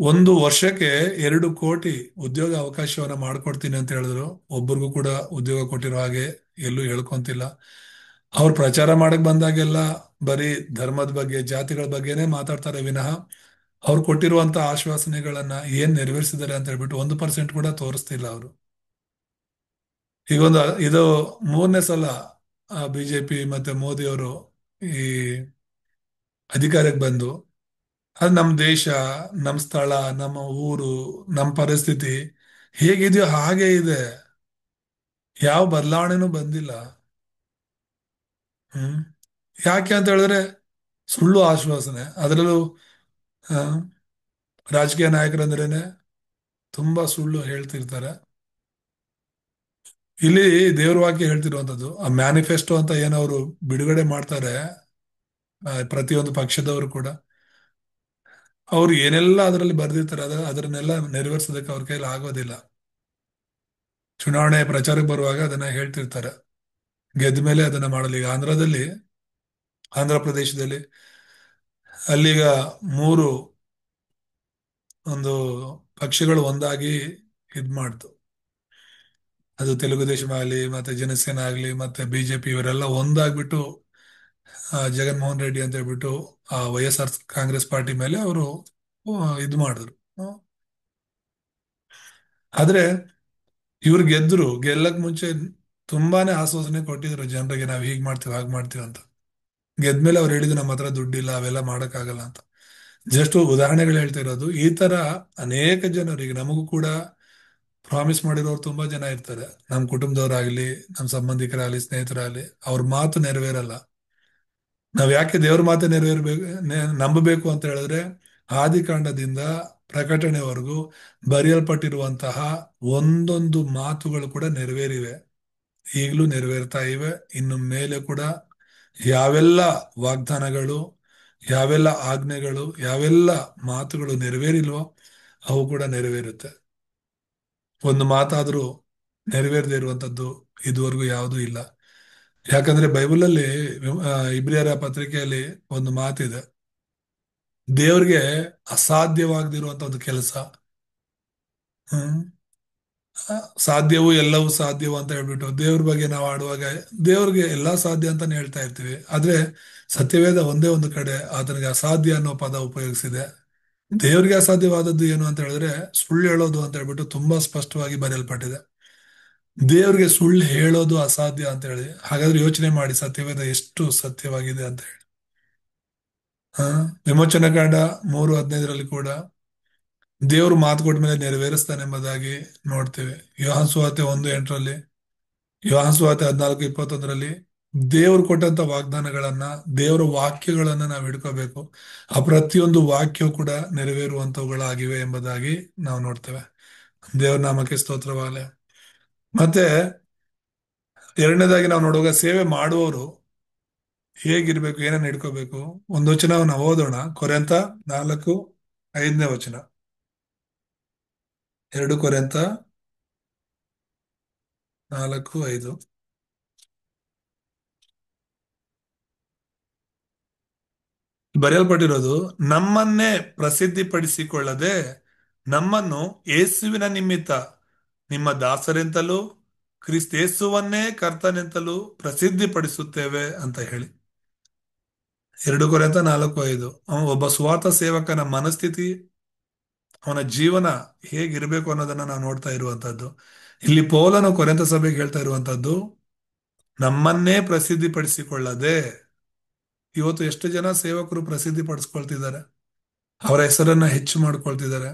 ಒಂದು ವರ್ಷಕ್ಕೆ 2 ಕೋಟಿ ಉದ್ಯೋಗ ಅವಕಾಶವನ್ನ ಮಾಡ್ಕೊಡ್ತೀನಿ ಅಂತ ಹೇಳಿದ್ರು, ಒಬ್ಬರಿಗೂ ಕೂಡ ಉದ್ಯೋಗ ಕೊಟ್ಟಿರೋ ಹಾಗೆ ಎಲ್ಲೂ ಹೇಳ್ಕೊಂತಿಲ್ಲ. ಅವ್ರು ಪ್ರಚಾರ ಮಾಡಕ್ ಬಂದಾಗೆಲ್ಲ ಬರೀ ಧರ್ಮದ ಬಗ್ಗೆ, ಜಾತಿಗಳ ಬಗ್ಗೆನೇ ಮಾತಾಡ್ತಾರೆ ವಿನಃ ಅವ್ರು ಕೊಟ್ಟಿರುವಂತ ಆಶ್ವಾಸನೆಗಳನ್ನ ಏನ್ ನೆರವೇರಿಸಿದ್ದಾರೆ ಅಂತ ಹೇಳ್ಬಿಟ್ಟು 1% ಕೂಡ ತೋರಿಸ್ತಿಲ್ಲ ಅವರು. ಈಗೊಂದು ಇದು 3ನೇ ಸಲ ಬಿಜೆಪಿ ಮತ್ತೆ ಮೋದಿ ಅವರು ಈ ಅಧಿಕಾರಕ್ಕೆ ಬಂದು, ಅದು ನಮ್ಮ ದೇಶ, ನಮ್ಮ ಸ್ಥಳ, ನಮ್ಮ ಊರು, ನಮ್ಮ ಪರಿಸ್ಥಿತಿ ಹೇಗಿದೆಯೋ ಹಾಗೆ ಇದೆ. ಯಾವ ಬದಲಾವಣೆನೂ ಬಂದಿಲ್ಲ. ಹ್ಮ್ ಯಾಕೆ ಅಂತ ಹೇಳಿದ್ರೆ ಸುಳ್ಳು ಆಶ್ವಾಸನೆ. ಅದರಲ್ಲೂ ಆ, ರಾಜಕೀಯ ನಾಯಕರಂದ್ರೇನೆ ತುಂಬಾ ಸುಳ್ಳು ಹೇಳ್ತಿರ್ತಾರೆ. ಇಲ್ಲಿ ದೇವ್ರ ವಾಕ್ಯ ಹೇಳ್ತಿರುವಂತದ್ದು, ಆ ಮ್ಯಾನಿಫೆಸ್ಟೋ ಅಂತ ಏನವರು ಬಿಡುಗಡೆ ಮಾಡ್ತಾರೆ, ಪ್ರತಿಯೊಂದು ಪಕ್ಷದವರು ಕೂಡ ಅವ್ರು ಏನೆಲ್ಲ ಅದರಲ್ಲಿ ಬರ್ದಿರ್ತಾರೆ, ಅದನ್ನೆಲ್ಲ ನೆರವೇರಿಸೋದಕ್ಕೆ ಅವ್ರ ಕೈಲಿ ಆಗೋದಿಲ್ಲ. ಚುನಾವಣೆ ಪ್ರಚಾರಕ್ಕೆ ಬರುವಾಗ ಅದನ್ನ ಹೇಳ್ತಿರ್ತಾರೆ, ಗೆದ್ದ ಮೇಲೆ ಅದನ್ನ ಮಾಡಲಿ. ಈಗ ಆಂಧ್ರ ಪ್ರದೇಶದಲ್ಲಿ ಅಲ್ಲಿಗ 3 ಒಂದು ಪಕ್ಷಗಳು ಒಂದಾಗಿ ಇದ್ ಮಾಡ್ತು. ಅದು ತೆಲುಗು ದೇಶಂ ಆಗ್ಲಿ, ಮತ್ತೆ ಜನಸೇನೆ ಆಗ್ಲಿ, ಮತ್ತೆ ಬಿಜೆಪಿ, ಇವರೆಲ್ಲ ಒಂದಾಗ್ಬಿಟ್ಟು ಜಗನ್ಮೋಹನ್ ರೆಡ್ಡಿ ಅಂತ ಹೇಳ್ಬಿಟ್ಟು ಆ ವೈಎಸ್ಆರ್ ಕಾಂಗ್ರೆಸ್ ಪಾರ್ಟಿ ಮೇಲೆ ಅವರು ಇದು ಮಾಡಿದ್ರು. ಆದ್ರೆ ಇವ್ರು ಗೆದ್ರು. ಗೆಲ್ಲಕ್ ಮುಂಚೆ ತುಂಬಾನೇ ಆಶ್ವಾಸನೆ ಕೊಟ್ಟಿದ್ರು ಜನರಿಗೆ, ನಾವ್ ಹೀಗ್ ಮಾಡ್ತೀವಿ ಹಾಗೆ ಮಾಡ್ತೀವಿ ಅಂತ. ಗೆದ್ಮೇಲೆ ಅವ್ರು ಹೇಳಿದ್ರು ನಮ್ಮ ಹತ್ರ ದುಡ್ಡಿಲ್ಲ, ಅವೆಲ್ಲ ಮಾಡಕ್ಕಾಗಲ್ಲ ಅಂತ. ಜಸ್ಟ್ ಉದಾಹರಣೆಗಳು ಹೇಳ್ತಾ ಇರೋದು. ಈ ತರ ಅನೇಕ ಜನರು, ಈಗ ನಮಗೂ ಕೂಡ ಪ್ರಾಮಿಸ್ ಮಾಡಿರೋರು ತುಂಬಾ ಜನ ಇರ್ತಾರೆ, ನಮ್ಮ ಕುಟುಂಬದವರಾಗ್ಲಿ, ನಮ್ಮ ಸಂಬಂಧಿಕರಾಗ್ಲಿ, ಸ್ನೇಹಿತರಾಗ್ಲಿ, ಅವ್ರ ಮಾತು ನೆರವೇರಲ್ಲ. ನಾವ್ ಯಾಕೆ ದೇವ್ರ ಮಾತು ನಂಬಬೇಕು ಅಂತ ಹೇಳಿದ್ರೆ, ಆದಿಕಾಂಡದಿಂದ ಪ್ರಕಟಣೆವರೆಗೂ ಬರೆಯಲ್ಪಟ್ಟಿರುವಂತಹ ಒಂದೊಂದು ಮಾತುಗಳು ಕೂಡ ನೆರವೇರಿವೆ, ಈಗಲೂ ನೆರವೇರ್ತಾ ಇವೆ. ಇನ್ನು ಮೇಲೆ ಕೂಡ ಯಾವೆಲ್ಲ ವಾಗ್ದಾನಗಳು, ಯಾವೆಲ್ಲ ಆಜ್ಞೆಗಳು, ಯಾವೆಲ್ಲ ಮಾತುಗಳು ನೆರವೇರಿಲ್ವೋ ಅವು ಕೂಡ ನೆರವೇರುತ್ತೆ. ಒಂದು ಮಾತಾದ್ರೂ ನೆರವೇರದೇ ಇರುವಂತದ್ದು ಇದುವರೆಗೂ ಯಾವುದೂ ಇಲ್ಲ. ಯಾಕಂದ್ರೆ ಬೈಬಲಲ್ಲಿ ಇಬ್ರಿಯರ ಪತ್ರಿಕೆಯಲ್ಲಿ ಒಂದು ಮಾತಿದೆ, ದೇವ್ರಿಗೆ ಅಸಾಧ್ಯವಾಗದಿರುವಂತ ಒಂದು ಕೆಲಸ. ಹ್ಮ್ ಸಾಧ್ಯವು ಎಲ್ಲವೂ ಸಾಧ್ಯವು ಅಂತ ಹೇಳ್ಬಿಟ್ಟು ದೇವ್ರ ಬಗ್ಗೆ ನಾವು ಆಡುವಾಗ ದೇವ್ರಿಗೆ ಎಲ್ಲಾ ಸಾಧ್ಯ ಅಂತಾನೆ ಹೇಳ್ತಾ ಇರ್ತೀವಿ. ಆದ್ರೆ ಸತ್ಯವೇದ ಒಂದೇ ಒಂದು ಕಡೆ ಆತನಿಗೆ ಅಸಾಧ್ಯ ಅನ್ನೋ ಪದ ಉಪಯೋಗಿಸಿದೆ. ದೇವ್ರಿಗೆ ಅಸಾಧ್ಯವಾದದ್ದು ಏನು ಅಂತ ಹೇಳಿದ್ರೆ ಸುಳ್ಳು ಹೇಳೋದು ಅಂತ ಹೇಳ್ಬಿಟ್ಟು ತುಂಬಾ ಸ್ಪಷ್ಟವಾಗಿ ಬರೆಯಲ್ಪಟ್ಟಿದೆ. ದೇವ್ರಿಗೆ ಸುಳ್ಳು ಹೇಳೋದು ಅಸಾಧ್ಯ ಅಂತ ಹೇಳಿ, ಹಾಗಾದ್ರೆ ಯೋಚನೆ ಮಾಡಿ ಸತ್ಯವೇದ ಎಷ್ಟು ಸತ್ಯವಾಗಿದೆ ಅಂತ ಹೇಳಿ. ಹ ವಿಮೋಚನಕಾಂಡ 3:15 ಕೂಡ ದೇವರು ಮಾತು ಕೊಟ್ಟ ಮೇಲೆ ನೆರವೇರಿಸ್ತಾನೆ ಎಂಬುದಾಗಿ ನೋಡ್ತೇವೆ. ಯೋಹಾನ್ ಸುವಾರ್ತೆ 1:8, ಯೋಹಾನ್ ಸುವಾರ್ತೆ 14:21 ದೇವರು ಕೊಟ್ಟಂತ ವಾಗ್ದಾನಗಳನ್ನ, ದೇವರ ವಾಕ್ಯಗಳನ್ನ ನಾವು ಹಿಡ್ಕೋಬೇಕು. ಆ ಪ್ರತಿಯೊಂದು ವಾಕ್ಯವು ಕೂಡ ನೆರವೇರುವಂತವುಗಳಾಗಿವೆ ಎಂಬುದಾಗಿ ನಾವು ನೋಡ್ತೇವೆ. ದೇವರ ನಾಮಕ್ಕೆ ಸ್ತೋತ್ರವಾಗಲಿ. ಮತ್ತೆ ಎರಡನೇದಾಗಿ ನಾವು ನೋಡುವಾಗ ಸೇವೆ ಮಾಡುವವರು ಹೇಗಿರ್ಬೇಕು, ಏನನ್ನ ಹಿಡ್ಕೋಬೇಕು. ಒಂದು ವಚನ ನಾವು ಓದೋಣ, ಕೊರಿಂಥ 4:8. 5ನೇ ವಚನ. 2 ಕೊರಿಂಥ 4:5. ಬರೆಯಲ್ಪಟ್ಟಿರೋದು, ನಮ್ಮನ್ನೇ ಪ್ರಸಿದ್ಧಿಪಡಿಸಿಕೊಳ್ಳದೆ ನಮ್ಮನ್ನು ಯೇಸುವಿನ ನಿಮಿತ್ತ ನಿಮ್ಮ ದಾಸರೆಂತಲೂ ಕ್ರಿಸ್ತೇಸುವನ್ನೇ ಕರ್ತನೆಂತಲೂ ಪ್ರಸಿದ್ಧಿಪಡಿಸುತ್ತೇವೆ ಅಂತ ಹೇಳಿ. 2 ಕೊರಿಂಥ 4:5. ಒಬ್ಬ ಸ್ವಾರ್ಥ ಸೇವಕನ ಮನಸ್ಥಿತಿ, ಅವನ ಜೀವನ ಹೇಗಿರಬೇಕು ಅನ್ನೋದನ್ನ ನಾವು ನೋಡ್ತಾ ಇರುವಂತದ್ದು. ಇಲ್ಲಿ ಪೌಲನು ಕೊರಿಂಥ ಸಭೆಗೆ ಹೇಳ್ತಾ ಇರುವಂತದ್ದು, ನಮ್ಮನ್ನೇ ಪ್ರಸಿದ್ಧಿಪಡಿಸಿಕೊಳ್ಳದೆ. ಇವತ್ತು ಎಷ್ಟು ಜನ ಸೇವಕರು ಪ್ರಸಿದ್ಧಿ ಪಡಿಸ್ಕೊಳ್ತಿದ್ದಾರೆ, ಅವರ ಹೆಸರನ್ನ ಹೆಚ್ಚು ಮಾಡ್ಕೊಳ್ತಿದ್ದಾರೆ.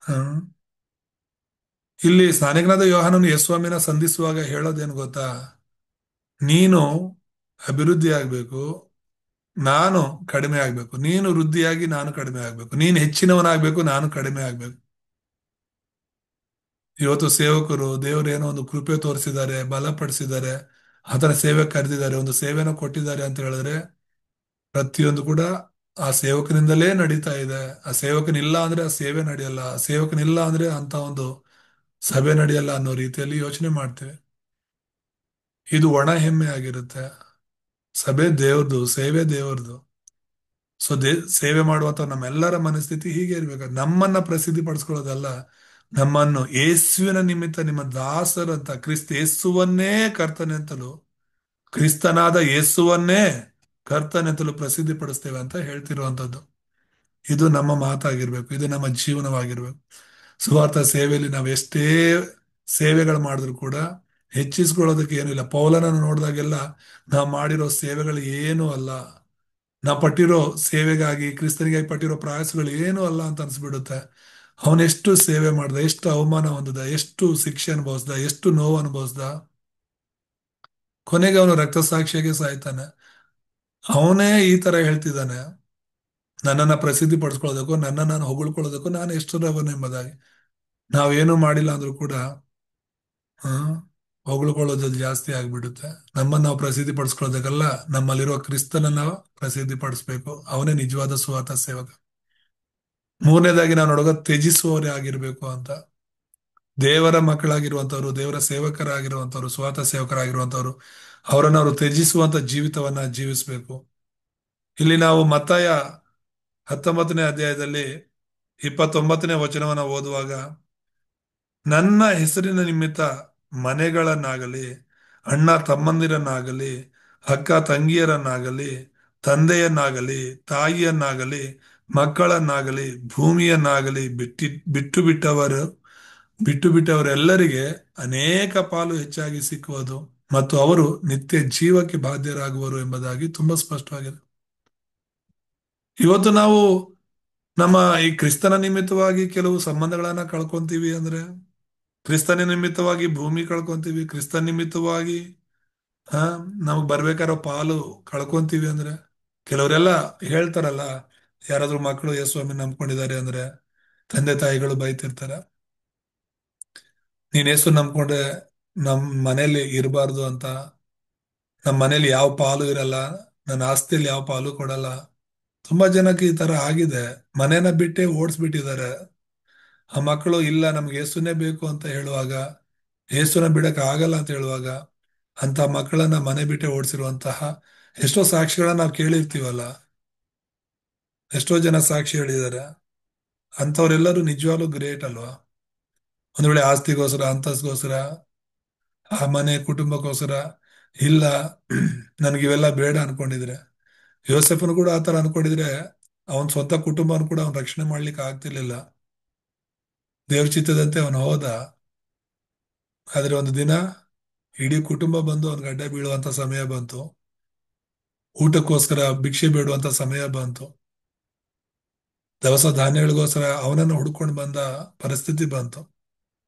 ಹ ಇಲ್ಲಿ ಸ್ನಾನಿಕನಾದ ಯೋಹಾನನು ಯೇಸುಸ್ವಾಮಿನ ಸಂಧಿಸುವಾಗ ಹೇಳೋದೇನು ಗೊತ್ತಾ? ನೀನು ಅಭಿವೃದ್ಧಿ ಆಗ್ಬೇಕು, ನಾನು ಕಡಿಮೆ ಆಗ್ಬೇಕು. ನೀನು ವೃದ್ಧಿಯಾಗಿ ನಾನು ಕಡಿಮೆ ಆಗ್ಬೇಕು. ನೀನು ಹೆಚ್ಚಿನವನಾಗ್ಬೇಕು, ನಾನು ಕಡಿಮೆ ಆಗ್ಬೇಕು. ಇವತ್ತು ಸೇವಕರು ದೇವರು ಏನೋ ಒಂದು ಕೃಪೆ ತೋರಿಸಿದ್ದಾರೆ, ಬಲಪಡಿಸಿದ್ದಾರೆ, ಆತನ ಸೇವೆ ಕರೆದಿದ್ದಾರೆ, ಒಂದು ಸೇವೆನ ಕೊಟ್ಟಿದ್ದಾರೆ ಅಂತ ಹೇಳಿದ್ರೆ ಪ್ರತಿಯೊಂದು ಕೂಡ ಆ ಸೇವಕನಿಂದಲೇ ನಡೀತಾ ಇದೆ. ಆ ಸೇವಕನಿಲ್ಲ ಅಂದ್ರೆ ಆ ಸೇವೆ ನಡೆಯಲ್ಲ, ಆ ಸೇವಕನಿಲ್ಲ ಅಂದ್ರೆ ಅಂತ ಒಂದು ಸಭೆ ನಡೆಯಲ್ಲ ಅನ್ನೋ ರೀತಿಯಲ್ಲಿ ಯೋಚನೆ ಮಾಡ್ತೇವೆ. ಇದು ಒಣ ಹೆಮ್ಮೆ ಆಗಿರುತ್ತೆ. ಸಭೆ ದೇವ್ರದು, ಸೇವೆ ದೇವ್ರದು. ಸೊ ಸೇವೆ ಮಾಡುವಂತ ನಮ್ಮೆಲ್ಲರ ಮನಸ್ಥಿತಿ ಹೀಗೆ ಇರ್ಬೇಕು. ನಮ್ಮನ್ನ ಪ್ರಸಿದ್ಧಿ ಪಡಿಸ್ಕೊಳ್ಳೋದಲ್ಲ, ನಮ್ಮನ್ನು ಯೇಸುವಿನ ನಿಮಿತ್ತ ನಿಮ್ಮ ದಾಸರಂತ ಕ್ರಿಸ್ತ ಯೇಸುವನ್ನೇ ಕರ್ತನೆಂತಲೂ ಕ್ರಿಸ್ತನಾದ ಯೇಸುವನ್ನೇ ಕರ್ತನೆಂತಲೂ ಪ್ರಸಿದ್ಧಿ ಪಡಿಸ್ತೇವೆ ಅಂತ ಹೇಳ್ತಿರುವಂತದ್ದು. ಇದು ನಮ್ಮ ಮಾತಾಗಿರ್ಬೇಕು, ಇದು ನಮ್ಮ ಜೀವನವಾಗಿರ್ಬೇಕು. ಸುವಾರ್ಥ ಸೇವೆಯಲ್ಲಿ ನಾವು ಎಷ್ಟೇ ಸೇವೆಗಳು ಮಾಡಿದ್ರು ಕೂಡ ಹೆಚ್ಚಿಸ್ಕೊಳ್ಳೋದಕ್ಕೆ ಏನಿಲ್ಲ. ಪೌಲನನ್ನು ನೋಡಿದಾಗೆಲ್ಲ ನಾವು ಮಾಡಿರೋ ಸೇವೆಗಳು ಏನೂ ಅಲ್ಲ, ನಾವು ಪಟ್ಟಿರೋ ಸೇವೆಗಾಗಿ ಕ್ರಿಸ್ತನಿಗಾಗಿ ಪಟ್ಟಿರೋ ಪ್ರಯಾಸಗಳು ಏನೂ ಅಲ್ಲ ಅಂತ ಅನ್ಸ್ಬಿಡುತ್ತೆ. ಅವನೆಷ್ಟು ಸೇವೆ ಮಾಡ್ದ, ಎಷ್ಟು ಅವಮಾನ ಹೊಂದದ, ಎಷ್ಟು ಶಿಕ್ಷೆ ಅನುಭವಿಸ್ದ, ಎಷ್ಟು ನೋವು ಅನುಭವಿಸ್ದ. ಕೊನೆಗೆ ಅವನು ರಕ್ತಸಾಕ್ಷಿಯಾಗಿ ಸಾಯ್ತಾನೆ. ಅವನೇ ಈ ತರ ಹೇಳ್ತಿದ್ದಾನೆ, ನನ್ನನ್ನ ಪ್ರಸಿದ್ಧಿ ಪಡಿಸ್ಕೊಳ್ಳೋದಕ್ಕೂ ನನ್ನನ್ನು ನಾನು ಹೊಗಳ್ಕೊಳ್ಳೋದಕ್ಕೂ ನಾನು ಎಷ್ಟರವನೆಂಬುದಾಗಿ. ನಾವೇನು ಮಾಡಿಲ್ಲ ಅಂದ್ರೂ ಕೂಡ ಆ ಹೊಗಳ್ಕೊಳ್ಳೋದು ಜಾಸ್ತಿ ಆಗ್ಬಿಡುತ್ತೆ. ನಮ್ಮನ್ನ ನಾವು ಪ್ರಸಿದ್ಧಿ ಪಡಿಸ್ಕೊಳ್ಳೋದಕ್ಕಲ್ಲ, ನಮ್ಮಲ್ಲಿರುವ ಕ್ರಿಸ್ತನನ್ನ ಪ್ರಸಿದ್ಧಿ ಪಡಿಸ್ಬೇಕು. ಅವನೇ ನಿಜವಾದ ಸುವಾರ್ಥ ಸೇವಕ. 3ನೇದಾಗಿ ನಾವು ನೋಡೋದು ತ್ಯಜಿಸುವವರೇ ಆಗಿರ್ಬೇಕು ಅಂತ. ದೇವರ ಮಕ್ಕಳಾಗಿರುವಂತವ್ರು, ದೇವರ ಸೇವಕರಾಗಿರುವಂತವ್ರು, ಸುವಾರ್ಥ ಸೇವಕರಾಗಿರುವಂತವ್ರು, ಅವರನ್ನ ಅವರು ತ್ಯಜಿಸುವಂತ ಜೀವಿತವನ್ನ ಜೀವಿಸಬೇಕು. ಇಲ್ಲಿ ನಾವು ಮತ್ತಾಯ 19ನೇ ಅಧ್ಯಾಯದಲ್ಲಿ 29ನೇ ವಚನವನ್ನ ಓದುವಾಗ, ನನ್ನ ಹೆಸರಿನ ನಿಮಿತ್ತ ಮನೆಗಳನ್ನಾಗಲಿ, ಅಣ್ಣ ತಮ್ಮಂದಿರನ್ನಾಗಲಿ, ಅಕ್ಕ ತಂಗಿಯರನ್ನಾಗಲಿ, ತಂದೆಯನ್ನಾಗಲಿ, ತಾಯಿಯನ್ನಾಗಲಿ, ಮಕ್ಕಳನ್ನಾಗಲಿ, ಭೂಮಿಯನ್ನಾಗಲಿ ಬಿಟ್ಟು ಬಿಟ್ಟವರೆಲ್ಲರಿಗೆ ಅನೇಕ ಪಾಲು ಹೆಚ್ಚಾಗಿ ಸಿಕ್ಕುವುದು ಮತ್ತು ಅವರು ನಿತ್ಯ ಜೀವಕ್ಕೆ ಬಾಧ್ಯರಾಗುವರು ಎಂಬುದಾಗಿ ತುಂಬಾ ಸ್ಪಷ್ಟವಾಗಿದೆ. ಇವತ್ತು ನಾವು ನಮ್ಮ ಈ ಕ್ರಿಸ್ತನ ನಿಮಿತ್ತವಾಗಿ ಕೆಲವು ಸಂಬಂಧಗಳನ್ನ ಕಳ್ಕೊಂತೀವಿ ಅಂದ್ರೆ, ಕ್ರಿಸ್ತನ ನಿಮಿತ್ತವಾಗಿ ಭೂಮಿ ಕಳ್ಕೊಂತೀವಿ, ಕ್ರಿಸ್ತನ ನಿಮಿತ್ತವಾಗಿ ಹಾ ನಮಗ್ ಬರ್ಬೇಕಾರೋ ಪಾಲು ಕಳ್ಕೊಂತೀವಿ ಅಂದ್ರೆ, ಕೆಲವರೆಲ್ಲ ಹೇಳ್ತಾರಲ್ಲ, ಯಾರಾದ್ರೂ ಮಕ್ಕಳು ಯೇಸುಸ್ವಾಮಿ ನಂಬ್ಕೊಂಡಿದ್ದಾರೆ ಅಂದ್ರೆ ತಂದೆ ತಾಯಿಗಳು ಬೈತಿರ್ತಾರೆ, ನೀನ್ ಯೇಸು ನಂಬ್ಕೊಂಡ್ರೆ ನಮ್ ಮನೇಲಿ ಇರಬಾರ್ದು ಅಂತ, ನಮ್ಮ ಮನೇಲಿ ಯಾವ ಪಾಲು ಇರಲ್ಲ, ನನ್ನ ಆಸ್ತಿಯಲ್ಲಿ ಯಾವ ಪಾಲು ಕೊಡಲ್ಲ. ತುಂಬಾ ಜನಕ್ಕೆ ಈ ತರ ಆಗಿದೆ. ಮನೇನ ಬಿಟ್ಟೆ ಓಡಿಸ್ಬಿಟ್ಟಿದ್ದಾರೆ. ಆ ಮಕ್ಕಳು ಇಲ್ಲ ನಮ್ಗೆ ಯೇಸುನೇ ಬೇಕು ಅಂತ ಹೇಳುವಾಗ, ಯೇಸುನ ಬಿಡಕ್ ಆಗಲ್ಲ ಅಂತ ಹೇಳುವಾಗ, ಅಂತ ಮಕ್ಕಳನ್ನ ಮನೆ ಬಿಟ್ಟೆ ಓಡಿಸಿರುವಂತಹ ಎಷ್ಟೋ ಸಾಕ್ಷಿಗಳನ್ನ ನಾವು ಕೇಳಿರ್ತೀವಲ್ಲ. ಎಷ್ಟೋ ಜನ ಸಾಕ್ಷಿ ಹೇಳಿದ್ದಾರೆ. ಅಂಥವ್ರೆಲ್ಲರೂ ನಿಜವಾಗ್ಲೂ ಗ್ರೇಟ್ ಅಲ್ವಾ? ಒಂದ್ ವೇಳೆ ಆಸ್ತಿಗೋಸ್ಕರ, ಅಂತಸ್ಗೋಸ್ಕರ, ಆ ಮನೆ ಕುಟುಂಬಕ್ಕೋಸ್ಕರ ಇಲ್ಲ ನನ್ಗಿವೆಲ್ಲ ಬೇಡ ಅನ್ಕೊಂಡಿದ್ರೆ, ಯೋಸೆಫನು ಕೂಡ ಆತರ ಅನ್ಕೊಂಡಿದ್ರೆ ಅವನ್ ಸ್ವಂತ ಕುಟುಂಬನ ಕೂಡ ಅವನ್ ರಕ್ಷಣೆ ಮಾಡ್ಲಿಕ್ಕೆ ಆಗ್ತಿರ್ಲಿಲ್ಲ. ದೇವ್ರ ಚಿತ್ತದಂತೆ ಅವನು ಹೋದ. ಆದ್ರೆ ಒಂದು ದಿನ ಇಡೀ ಕುಟುಂಬ ಬಂದು ಅವನ್ ಗಡ್ಡೆ ಬೀಳುವಂತ ಸಮಯ ಬಂತು. ಊಟಕ್ಕೋಸ್ಕರ ಭಿಕ್ಷೆ ಬೇಡುವಂತ ಸಮಯ ಬಂತು. ದವಸ ಧಾನ್ಯಗಳಿಗೋಸ್ಕರ ಅವನನ್ನು ಹುಡ್ಕೊಂಡು ಬಂದ ಪರಿಸ್ಥಿತಿ ಬಂತು.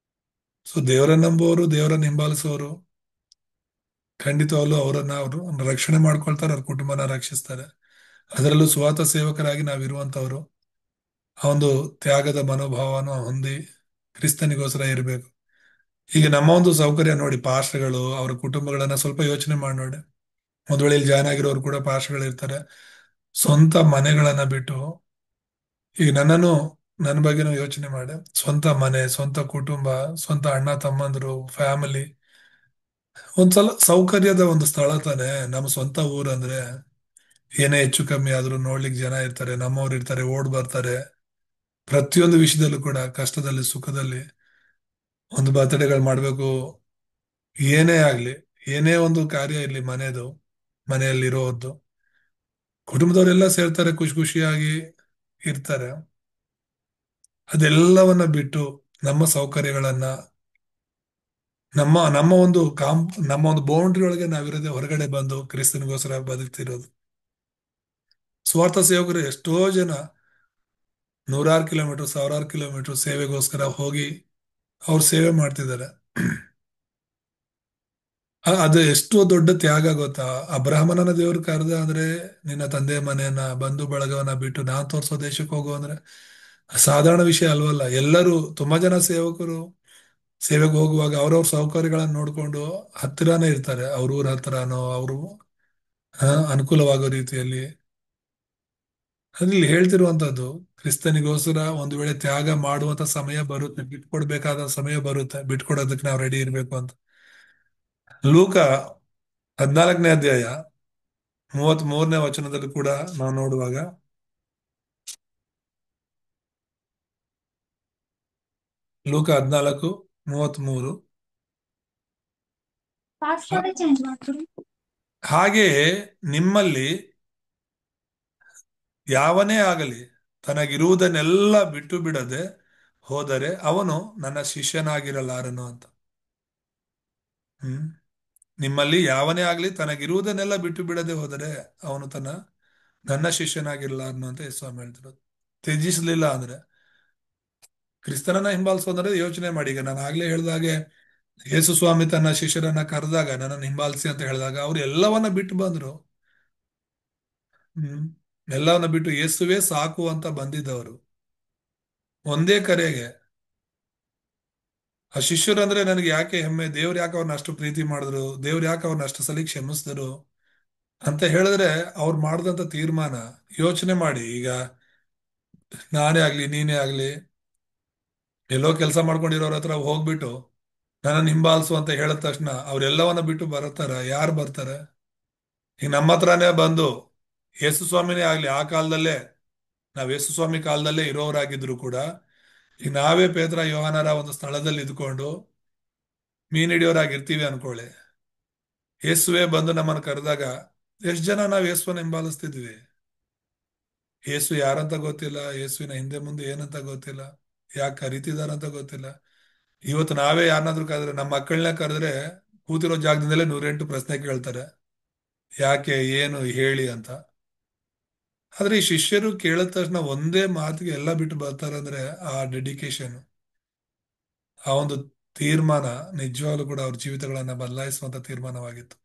ಸೊ ದೇವರನ್ನ ನಂಬುವವರು, ದೇವರನ್ನ ಹಿಂಬಾಲಿಸುವವರು ಖಂಡಿತವಾಗ್ಲೂ ಅವರು ರಕ್ಷಣೆ ಮಾಡ್ಕೊಳ್ತಾರೆ, ಅವ್ರ ಕುಟುಂಬನ ರಕ್ಷಿಸ್ತಾರೆ. ಅದರಲ್ಲೂ ಸ್ವಾರ್ಥ ಸೇವಕರಾಗಿ ನಾವಿರುವಂತವ್ರು ಆ ಒಂದು ತ್ಯಾಗದ ಮನೋಭಾವನ ಹೊಂದಿ ಕ್ರಿಸ್ತನಿಗೋಸ್ಕರ ಇರಬೇಕು. ಈಗ ನಮ್ಮ ಒಂದು ಸೌಕರ್ಯ ನೋಡಿ, ಪಾಸ್ಟ್ಗಳು ಅವರ ಕುಟುಂಬಗಳನ್ನ ಸ್ವಲ್ಪ ಯೋಚನೆ ಮಾಡಿ ನೋಡಿ. ಒಂದ್ ವೇಳೆ ಇಲ್ಲಿ ಜಾಯ್ನ್ ಆಗಿರೋರು ಕೂಡ ಪಾಸ್ಟ್ಗಳು ಇರ್ತಾರೆ. ಸ್ವಂತ ಮನೆಗಳನ್ನ ಬಿಟ್ಟು ಈಗ ನನ್ನ ಬಗ್ಗೆನೂ ಯೋಚನೆ ಮಾಡೆ. ಸ್ವಂತ ಮನೆ, ಸ್ವಂತ ಕುಟುಂಬ, ಸ್ವಂತ ಅಣ್ಣ ತಮ್ಮಂದ್ರು, ಫ್ಯಾಮಿಲಿ, ಒಂದ್ಸಲ ಸೌಕರ್ಯದ ಒಂದು ಸ್ಥಳ ತಾನೆ ನಮ್ಮ ಸ್ವಂತ ಊರಂದ್ರೆ. ಏನೇ ಹೆಚ್ಚು ಕಮ್ಮಿ ಆದ್ರೂ ನೋಡ್ಲಿಕ್ಕೆ ಜನ ಇರ್ತಾರೆ, ನಮ್ಮವ್ರು ಇರ್ತಾರೆ, ಓಡ್ ಬರ್ತಾರೆ. ಪ್ರತಿಯೊಂದು ವಿಷಯದಲ್ಲೂ ಕೂಡ, ಕಷ್ಟದಲ್ಲಿ ಸುಖದಲ್ಲಿ, ಒಂದು ಬರ್ತಡೆಗಳು ಮಾಡ್ಬೇಕು, ಏನೇ ಆಗ್ಲಿ, ಏನೇ ಒಂದು ಕಾರ್ಯ ಇರ್ಲಿ ಮನೆದು, ಮನೆಯಲ್ಲಿರೋದು, ಕುಟುಂಬದವರೆಲ್ಲ ಸೇರ್ತಾರೆ, ಖುಷಿ ಖುಷಿಯಾಗಿ ಇರ್ತಾರೆ. ಅದೆಲ್ಲವನ್ನ ಬಿಟ್ಟು ನಮ್ಮ ಸೌಕರ್ಯಗಳನ್ನ, ನಮ್ಮ ಒಂದು ನಮ್ಮ ಒಂದು ಬೌಂಡ್ರಿ ಒಳಗೆ ನಾವಿರೋದೇ ಹೊರಗಡೆ ಬಂದು ಕ್ರಿಸ್ತನಿಗೋಸ್ಕರ ಬದುಕ್ತಿರೋದು. ಸ್ವಾರ್ಥ ಸೇವಕರು ಎಷ್ಟೋ ಜನ ನೂರಾರು ಕಿಲೋಮೀಟರ್, ಸಾವಿರಾರು ಕಿಲೋಮೀಟರ್ ಸೇವೆಗೋಸ್ಕರ ಹೋಗಿ ಅವ್ರು ಸೇವೆ ಮಾಡ್ತಿದ್ದಾರೆ. ಅದು ಎಷ್ಟು ದೊಡ್ಡ ತ್ಯಾಗ ಗೊತ್ತಾ. ಅಬ್ರಹ್ಮನನ್ನ ದೇವ್ರು ಕರೆದ ಅಂದ್ರೆ, ನಿನ್ನ ತಂದೆ ಮನೆಯನ್ನ, ಬಂಧು ಬಳಗವನ್ನ ಬಿಟ್ಟು ನಾನ್ ತೋರ್ಸೋ ದೇಶಕ್ಕೆ ಹೋಗು ಅಂದ್ರೆ ಸಾಧಾರಣ ವಿಷಯ ಅಲ್ವಲ್ಲ. ಎಲ್ಲರೂ, ತುಂಬಾ ಜನ ಸೇವಕರು ಸೇವೆಗೆ ಹೋಗುವಾಗ ಅವ್ರವ್ರ ಸೌಕರ್ಯಗಳನ್ನ ನೋಡ್ಕೊಂಡು ಹತ್ತಿರಾನೇ ಇರ್ತಾರೆ, ಅವ್ರ ಊರ ಹತ್ರನೋ ಅವರು ಅನುಕೂಲವಾಗೋ ರೀತಿಯಲ್ಲಿ. ಅಲ್ಲಿ ಹೇಳ್ತಿರುವಂತದ್ದು, ಕ್ರಿಸ್ತನಿಗೋಸ್ಕರ ಒಂದು ವೇಳೆ ತ್ಯಾಗ ಮಾಡುವಂತ ಸಮಯ ಬರುತ್ತೆ, ಬಿಟ್ಕೊಡ್ಬೇಕಾದ ಸಮಯ ಬರುತ್ತೆ, ಬಿಟ್ಕೊಡೋದಕ್ಕೆ ನಾವು ರೆಡಿ ಇರ್ಬೇಕು ಅಂತ. ಲೂಕ 14ನೇ ಅಧ್ಯಾಯ 33ನೇ ವಚನದಲ್ಲಿ ಕೂಡ ನಾವು ನೋಡುವಾಗ, ಲೂಕ 14:33, ಹಾಗೆಯೇ ನಿಮ್ಮಲ್ಲಿ ಯಾವನೇ ಆಗಲಿ ತನಗಿರುವುದನ್ನೆಲ್ಲ ಬಿಟ್ಟು ಬಿಡದೆ ಹೋದರೆ ಅವನು ನನ್ನ ಶಿಷ್ಯನಾಗಿರಲಾರನು ಅಂತ. ಹ್ಮ್ ನಿಮ್ಮಲ್ಲಿ ಯಾವನೇ ಆಗಲಿ ತನಗಿರುವುದನ್ನೆಲ್ಲ ಬಿಟ್ಟು ಬಿಡದೆ ಹೋದರೆ ಅವನು ನನ್ನ ಶಿಷ್ಯನಾಗಿರಲಾರನು ಅಂತ ಯೇಸು ಸ್ವಾಮಿ ಹೇಳ್ತಿರೋದು. ತ್ಯಜಿಸ್ಲಿಲ್ಲ ಅಂದ್ರೆ, ಕ್ರಿಸ್ತನನ್ನ ಹಿಂಬಾಲಿಸೋದಂದ್ರೆ ಯೋಚನೆ ಮಾಡಿ. ಈಗ ನಾನು ಆಗ್ಲೇ ಹೇಳ್ದಾಗೆ, ಯೇಸು ಸ್ವಾಮಿ ತನ್ನ ಶಿಷ್ಯರನ್ನ ಕರೆದಾಗ, ನನ್ನನ್ನು ಹಿಂಬಾಲಿಸಿ ಅಂತ ಹೇಳಿದಾಗ ಅವ್ರು ಎಲ್ಲವನ್ನ ಬಿಟ್ಟು ಬಂದ್ರು. ಹ್ಮ್ ಎಲ್ಲವನ್ನ ಬಿಟ್ಟು ಯೇಸುವೇ ಸಾಕು ಅಂತ ಬಂದಿದ್ದವರು ಒಂದೇ ಕರೆಗೆ. ಆ ಶಿಷ್ಯರಂದ್ರೆ ನನಗೆ ಯಾಕೆ ಹೆಮ್ಮೆ, ದೇವ್ರು ಯಾಕೆ ಅವ್ರನ್ನ ಅಷ್ಟು ಪ್ರೀತಿ ಮಾಡಿದ್ರು, ದೇವ್ರು ಯಾಕೆ ಅವ್ರನ್ನ ಅಷ್ಟು ಸಲ ಕ್ಷಮಿಸಿದ್ರು ಅಂತ ಹೇಳಿದ್ರೆ, ಅವ್ರು ಮಾಡಿದಂತ ತೀರ್ಮಾನ ಯೋಚನೆ ಮಾಡಿ. ಈಗ ನಾನೇ ಆಗ್ಲಿ, ನೀನೇ ಆಗ್ಲಿ, ಎಲ್ಲೋ ಕೆಲಸ ಮಾಡ್ಕೊಂಡಿರೋರ ಹತ್ರ ಹೋಗ್ಬಿಟ್ಟು ನನ್ನನ್ನು ಹಿಂಬಾಲಿಸು ಅಂತ ಹೇಳಿದ ತಕ್ಷಣ ಅವ್ರೆಲ್ಲವನ್ನ ಬಿಟ್ಟು ಬರ್ತಾರ? ಯಾರು ಬರ್ತಾರೆ? ಈಗ ನಮ್ಮ ಹತ್ರನೇ ಬಂದು, ಯೇಸು ಸ್ವಾಮಿನೇ ಆಗ್ಲಿ, ಆ ಕಾಲದಲ್ಲೇ, ನಾವ್ ಯೇಸು ಸ್ವಾಮಿ ಕಾಲದಲ್ಲೇ ಇರೋರಾಗಿದ್ರು ಕೂಡ, ಈಗ ನಾವೇ ಪೇತ್ರ ಯೋಹಾನರ ಒಂದು ಸ್ಥಳದಲ್ಲಿ ಇದ್ಕೊಂಡು ಮೀನ್ ಹಿಡಿಯೋರಾಗಿರ್ತೀವಿ ಅನ್ಕೊಳ್ಳಿ. ಯೇಸುವೆ ಬಂದು ನಮ್ಮನ್ನು ಕರೆದಾಗ ಎಷ್ಟ್ ಜನ ನಾವ್ ಯೇಸುವನ್ನ ಹಿಂಬಾಲಿಸ್ತಿದ್ವಿ? ಯೇಸು ಯಾರಂತ ಗೊತ್ತಿಲ್ಲ, ಯೇಸುವಿನ ಹಿಂದೆ ಮುಂದೆ ಏನಂತ ಗೊತ್ತಿಲ್ಲ, ಯಾಕೆ ಕರಿತಿದಾರಂತ ಗೊತ್ತಿಲ್ಲ. ಇವತ್ತು ನಾವೇ ಯಾರನ್ನಾದ್ರೂ ಕರೆದ್ರೆ, ನಮ್ಮ ಮಕ್ಕಳನ್ನ ಕರೆದ್ರೆ ಕೂತಿರೋ ಜಾಗದಿಂದಲೇ 108 ಪ್ರಶ್ನೆ ಕೇಳ್ತಾರೆ, ಯಾಕೆ, ಏನು ಹೇಳಿ ಅಂತ. ಆದ್ರೆ ಈ ಶಿಷ್ಯರು ಕೇಳಿದ ತಕ್ಷಣ ಒಂದೇ ಮಾತಿಗೆ ಎಲ್ಲ ಬಿಟ್ಟು ಬರ್ತಾರೆ ಅಂದ್ರೆ, ಆ ಡೆಡಿಕೇಶನ್, ಆ ಒಂದು ತೀರ್ಮಾನ ನಿಜವಾಗ್ಲೂ ಕೂಡ ಅವ್ರ ಜೀವಿತಗಳನ್ನ ಬದಲಾಯಿಸುವಂತ ತೀರ್ಮಾನವಾಗಿತ್ತು.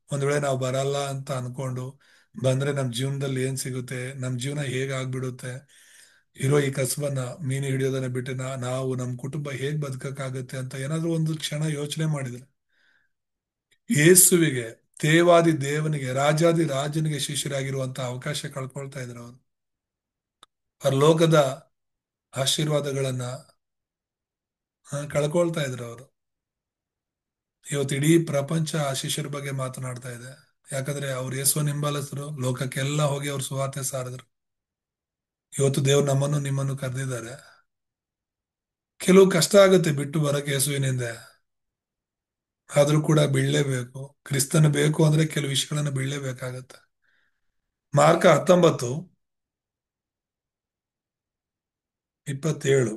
ಒಂದ್ ವೇಳೆ ನಾವು ಬರಲ್ಲ ಅಂತ ಅನ್ಕೊಂಡು ಬಂದ್ರೆ ನಮ್ ಜೀವನದಲ್ಲಿ ಏನ್ ಸಿಗುತ್ತೆ, ನಮ್ ಜೀವನ ಹೇಗ್ ಆಗ್ಬಿಡುತ್ತೆ, ಇರೋ ಈ ಕಸಬನ್ನ, ಮೀನು ಹಿಡಿಯೋದನ್ನ ಬಿಟ್ಟು ನಾವು ನಮ್ ಕುಟುಂಬ ಹೇಗ್ ಬದುಕಕ್ಕಾಗತ್ತೆ ಅಂತ ಏನಾದ್ರೂ ಒಂದು ಕ್ಷಣ ಯೋಚನೆ ಮಾಡಿದ್ರೆ, ಯೇಸುವಿಗೆ, ದೇವಾದಿ ದೇವನಿಗೆ, ರಾಜಾದಿ ರಾಜನಿಗೆ ಶಿಷ್ಯರಾಗಿರುವಂತ ಅವಕಾಶ ಕಳ್ಕೊಳ್ತಾ ಇದ್ರು ಅವರು. ಅವ್ರ ಲೋಕದ ಆಶೀರ್ವಾದಗಳನ್ನ ಕಳ್ಕೊಳ್ತಾ ಇದ್ರು ಅವರು. ಇವತ್ತು ಇಡೀ ಪ್ರಪಂಚ ಆ ಶಿಷ್ಯರ ಬಗ್ಗೆ ಮಾತನಾಡ್ತಾ ಇದೆ. ಯಾಕಂದ್ರೆ ಅವ್ರು ಯೇಸುವನ್ನು ಹಿಂಬಾಲಿಸಿದ್ರು, ಲೋಕಕ್ಕೆಲ್ಲ ಹೋಗಿ ಅವ್ರು ಸುವಾರ್ತೆ ಸಾರಿದ್ರು. ಇವತ್ತು ದೇವ್ರು ನಮ್ಮನ್ನು ನಿಮ್ಮನ್ನು ಕರೆದಿದ್ದಾರೆ. ಕೆಲವು ಕಷ್ಟ ಆಗುತ್ತೆ ಬಿಟ್ಟು ಬರಕ್ಕೆ ಯೇಸುವಿನಿಂದ, ಆದ್ರೂ ಕೂಡ ಬೀಳ್ಲೇಬೇಕು. ಕ್ರಿಸ್ತನ ಬೇಕು ಅಂದ್ರೆ ಕೆಲವು ವಿಷಯಗಳನ್ನ ಬೀಳ್ಲೇಬೇಕಾಗತ್ತೆ. ಮಾರ್ಕ 19:27.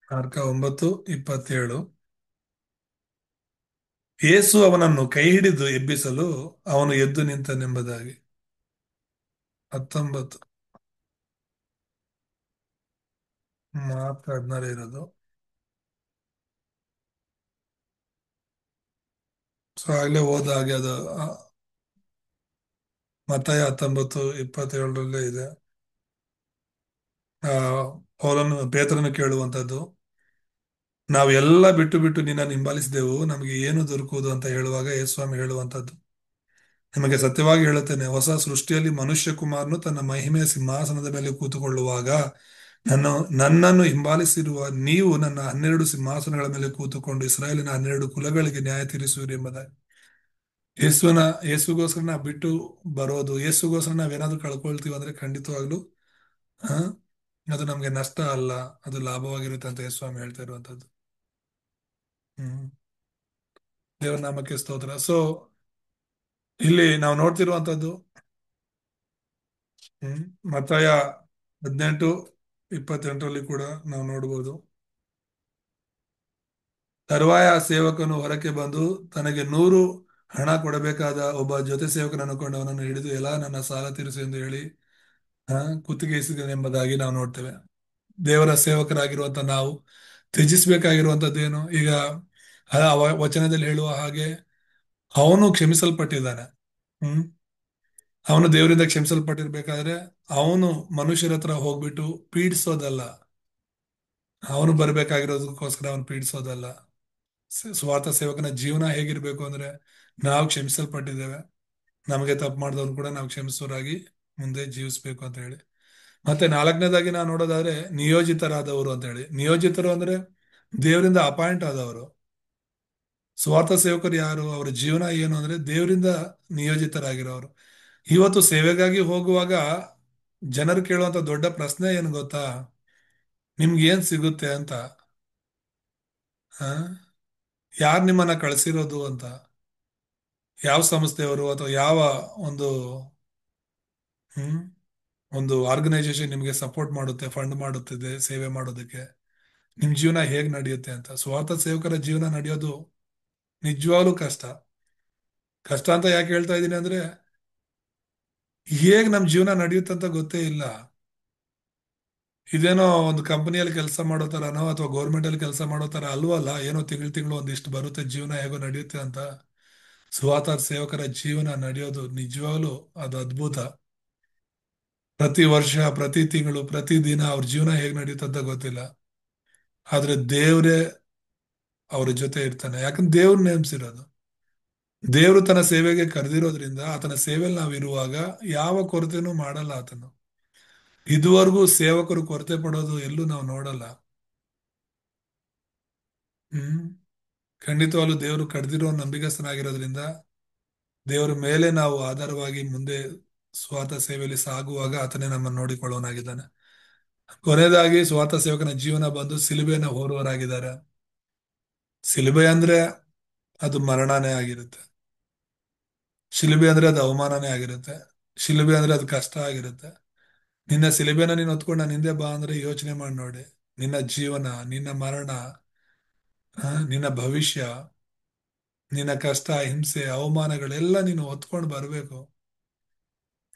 ಮಾರ್ಕ 9:27. ಯೇಸು ಅವನನ್ನು ಕೈ ಹಿಡಿದು ಎಬ್ಬಿಸಲು ಅವನು ಎದ್ದು ನಿಂತನೆಂಬುದಾಗಿ. 19, ಮಾರ್ಕ 16 ಇರೋದು. ಸೊ ಆಗ್ಲೇ ಹೋದ ಹಾಗೆ ಅದು ಮತ್ತಾಯ 19:27 ಇದೆ. ಆ ಪೌಲನು ಪೇತ್ರನು ಕೇಳುವಂತದ್ದು, ನಾವು ಎಲ್ಲ ಬಿಟ್ಟು ಬಿಟ್ಟು ನಿನ್ನನ್ನು ಹಿಂಬಾಲಿಸಿದೆವು, ನಮಗೆ ಏನು ದೊರಕುವುದು ಅಂತ ಹೇಳುವಾಗ ಯೇಸ್ವಾಮಿ ಹೇಳುವಂತದ್ದು, ನಿಮಗೆ ಸತ್ಯವಾಗಿ ಹೇಳುತ್ತೇನೆ, ಹೊಸ ಸೃಷ್ಟಿಯಲ್ಲಿ ಮನುಷ್ಯ ಕುಮಾರನು ತನ್ನ ಮಹಿಮೆಯ ಸಿಂಹಾಸನದ ಮೇಲೆ ಕೂತುಕೊಳ್ಳುವಾಗ ನನ್ನ ನನ್ನನ್ನು ಹಿಂಬಾಲಿಸಿರುವ ನೀವು ನನ್ನ 12 ಸಿಂಹಾಸನಗಳ ಮೇಲೆ ಕೂತುಕೊಂಡು ಇಸ್ರಾಯೇಲಿನ 12 ಕುಲಗಳಿಗೆ ನ್ಯಾಯ ತೀರಿಸುವಿರಿ ಎಂಬುದಾಗಿ. ಯೇಸುವಿನ ಯೇಸುಗೋಸ್ಕರ ನಾವು ಬಿಟ್ಟು ಬರೋದು, ಯೇಸುಗೋಸ್ಕರ ನಾವೇನಾದ್ರೂ ಕಳ್ಕೊಳ್ತೀವಿ ಅಂದ್ರೆ ಖಂಡಿತವಾಗ್ಲು ಆ ಅದು ನಮ್ಗೆ ನಷ್ಟ ಅಲ್ಲ, ಅದು ಲಾಭವಾಗಿರುತ್ತೆ ಅಂತ ಯೇಸು ಸ್ವಾಮಿ ಹೇಳ್ತಾ ಇರುವಂತದ್ದು. ಹ್ಮ್. ದೇವರ ನಾಮಕ್ಕೆ ಸ್ತೋತ್ರ. ಸೊ ಇಲ್ಲಿ ನಾವು ನೋಡ್ತಿರುವಂತದ್ದು ಹ್ಮ್ ಮತ್ತಾಯ 18:28 ಕೂಡ ನಾವು ನೋಡ್ಬೋದು. ತರುವಾಯ ಆ ಸೇವಕನು ಹೊರಕ್ಕೆ ಬಂದು ತನಗೆ 100 ಹಣ ಕೊಡಬೇಕಾದ ಒಬ್ಬ ಜೊತೆ ಸೇವಕನನ್ನು ಕೊಂಡು ಅವನನ್ನು ಹಿಡಿದು, ಎಲ್ಲ ನನ್ನ ಸಾಲ ತೀರಿಸು ಎಂದು ಹೇಳಿ ಕುತ್ತಿಗೆಯಿಸಿದನೆಂಬುದಾಗಿ ನಾವು ನೋಡ್ತೇವೆ. ದೇವರ ಸೇವಕರಾಗಿರುವಂತ ನಾವು ತ್ಯಜಿಸಬೇಕಾಗಿರುವಂತದ್ದೇನು? ಈಗ ವಚನದಲ್ಲಿ ಹೇಳುವ ಹಾಗೆ ಅವನು ಕ್ಷಮಿಸಲ್ಪಟ್ಟಿದ್ದಾನೆ. ಹ್ಮ್ ಅವನು ದೇವರಿಂದ ಕ್ಷಮಿಸಲ್ಪಟ್ಟಿರ್ಬೇಕಾದ್ರೆ ಅವನು ಮನುಷ್ಯರ ಹತ್ರ ಹೋಗ್ಬಿಟ್ಟು ಪೀಡಿಸೋದಲ್ಲ, ಅವನು ಬರ್ಬೇಕಾಗಿರೋದಕ್ಕೋಸ್ಕರ ಅವನು ಪೀಡಿಸೋದಲ್ಲ. ಸ್ವಾರ್ಥ ಸೇವಕನ ಜೀವನ ಹೇಗಿರ್ಬೇಕು ಅಂದ್ರೆ, ನಾವು ಕ್ಷಮಿಸಲ್ಪಟ್ಟಿದ್ದೇವೆ, ನಮಗೆ ತಪ್ಪು ಮಾಡಿದವ್ರು ಕೂಡ ನಾವು ಕ್ಷಮಿಸೋರಾಗಿ ಮುಂದೆ ಜೀವಿಸ್ಬೇಕು ಅಂತ ಹೇಳಿ. ಮತ್ತೆ 4ನೇದಾಗಿ ನಾವು ನೋಡೋದಾದ್ರೆ ನಿಯೋಜಿತರಾದವರು ಅಂತ ಹೇಳಿ. ನಿಯೋಜಿತರು ಅಂದ್ರೆ ದೇವರಿಂದ ಅಪಾಯಿಂಟ್ ಆದವರು. ಸ್ವಾರ್ಥ ಸೇವಕರು ಯಾರು? ಅವರ ಜೀವನ ಏನು ಅಂದ್ರೆ ದೇವರಿಂದ ನಿಯೋಜಿತರಾಗಿರೋರು. ಇವತ್ತು ಸೇವೆಗಾಗಿ ಹೋಗುವಾಗ ಜನರು ಕೇಳುವಂತ ದೊಡ್ಡ ಪ್ರಶ್ನೆ ಏನು ಗೊತ್ತಾ? ನಿಮ್ಗೆ ಏನ್ ಸಿಗುತ್ತೆ ಅಂತ. ಆ ಯಾರು ನಿಮ್ಮನ್ನ ಕಳಿಸಿರೋದು ಅಂತ, ಯಾವ ಸಂಸ್ಥೆಯವರು ಅಥವಾ ಯಾವ ಒಂದು ಹ್ಮ್ ಒಂದು ಆರ್ಗನೈಸೇಷನ್ ನಿಮ್ಗೆ ಸಪೋರ್ಟ್ ಮಾಡುತ್ತೆ, ಫಂಡ್ ಮಾಡುತ್ತಿದೆ ಸೇವೆ ಮಾಡೋದಕ್ಕೆ, ನಿಮ್ ಜೀವನ ಹೇಗ್ ನಡೆಯುತ್ತೆ ಅಂತ. ಸ್ವಾರ್ಥ ಸೇವಕರ ಜೀವನ ನಡೆಯೋದು ನಿಜವಾಗ್ಲೂ ಕಷ್ಟ. ಕಷ್ಟ ಅಂತ ಯಾಕೆ ಹೇಳ್ತಾ ಇದ್ದೀನಿ ಅಂದ್ರೆ, ಹೇಗ್ ನಮ್ ಜೀವನ ನಡೆಯುತ್ತೆ ಅಂತ ಗೊತ್ತೇ ಇಲ್ಲ. ಇದೇನೋ ಒಂದು ಕಂಪನಿಯಲ್ಲಿ ಕೆಲಸ ಮಾಡೋ ತರನೋ ಅಥವಾ ಗೌರ್ಮೆಂಟ್ ಅಲ್ಲಿ ಕೆಲಸ ಮಾಡೋ ತರ ಅಲ್ವಲ್ಲ, ಏನೋ ತಿಂಗಳು ತಿಂಗಳು ಒಂದಿಷ್ಟು ಬರುತ್ತೆ, ಜೀವನ ಹೇಗೋ ನಡೆಯುತ್ತೆ ಅಂತ. ಸ್ವಾರ್ಥ ಸೇವಕರ ಜೀವನ ನಡೆಯೋದು ನಿಜವಾಗ್ಲೂ ಅದು ಅದ್ಭುತ. ಪ್ರತಿ ವರ್ಷ, ಪ್ರತಿ ತಿಂಗಳು, ಪ್ರತಿ ದಿನ ಅವ್ರ ಜೀವನ ಹೇಗ್ ನಡೆಯುತ್ತೆ ಅಂತ ಗೊತ್ತಿಲ್ಲ. ಆದ್ರೆ ದೇವ್ರೇ ಅವ್ರ ಜೊತೆ ಇರ್ತಾನೆ, ಯಾಕಂದ್ರೆ ದೇವ್ರು ನೇಮಿಸಿರೋದು. ದೇವರು ತನ್ನ ಸೇವೆಗೆ ಕರೆದಿರೋದ್ರಿಂದ ಆತನ ಸೇವೆಯಲ್ಲಿ ನಾವು ಇರುವಾಗ ಯಾವ ಕೊರತೆನೂ ಮಾಡಲ್ಲ ಆತನು. ಇದುವರೆಗೂ ಸೇವಕರು ಕೊರತೆ ಪಡೋದು ಎಲ್ಲೂ ನಾವು ನೋಡಲ್ಲ. ಹ್ಮ್ ಖಂಡಿತವಾಗ್ಲೂ ದೇವರು ಕರೆದಿರೋ ನಂಬಿಗಸ್ತನಾಗಿರೋದ್ರಿಂದ ದೇವರ ಮೇಲೆ ನಾವು ಆಧಾರವಾಗಿ ಮುಂದೆ ಸ್ವಾರ್ಥ ಸೇವೆಯಲ್ಲಿ ಸಾಗುವಾಗ ಆತನೇ ನಮ್ಮನ್ನು ನೋಡಿಕೊಳ್ಳೋನಾಗಿದ್ದಾನೆ. ಕೊನೆಯದಾಗಿ ಸ್ವಾರ್ಥ ಸೇವಕನ ಜೀವನ ಬಂದು ಸಿಲುಬೆಯನ್ನು ಹೊರುವವರಾಗಿದ್ದಾರೆ. ಸಿಲುಬೆ ಅಂದ್ರೆ ಅದು ಮರಣನೇ ಆಗಿರುತ್ತೆ. ಶಿಲುಬೆ ಅಂದ್ರೆ ಅದು ಅವಮಾನನೇ ಆಗಿರುತ್ತೆ. ಶಿಲುಬೆ ಅಂದ್ರೆ ಅದು ಕಷ್ಟ ಆಗಿರುತ್ತೆ. ನಿನ್ನ ಸಿಲುಬೆನ ನೀನು ಹೊತ್ಕೊಂಡು ನಾನು ಹಿಂದೆ ಬಾ ಅಂದ್ರೆ ಯೋಚನೆ ಮಾಡಿ ನೋಡಿ. ನಿನ್ನ ಜೀವನ, ನಿನ್ನ ಮರಣ, ನಿನ್ನ ಭವಿಷ್ಯ, ನಿನ್ನ ಕಷ್ಟ, ಹಿಂಸೆ, ಅವಮಾನಗಳೆಲ್ಲ ನೀನು ಹೊತ್ಕೊಂಡು ಬರ್ಬೇಕು.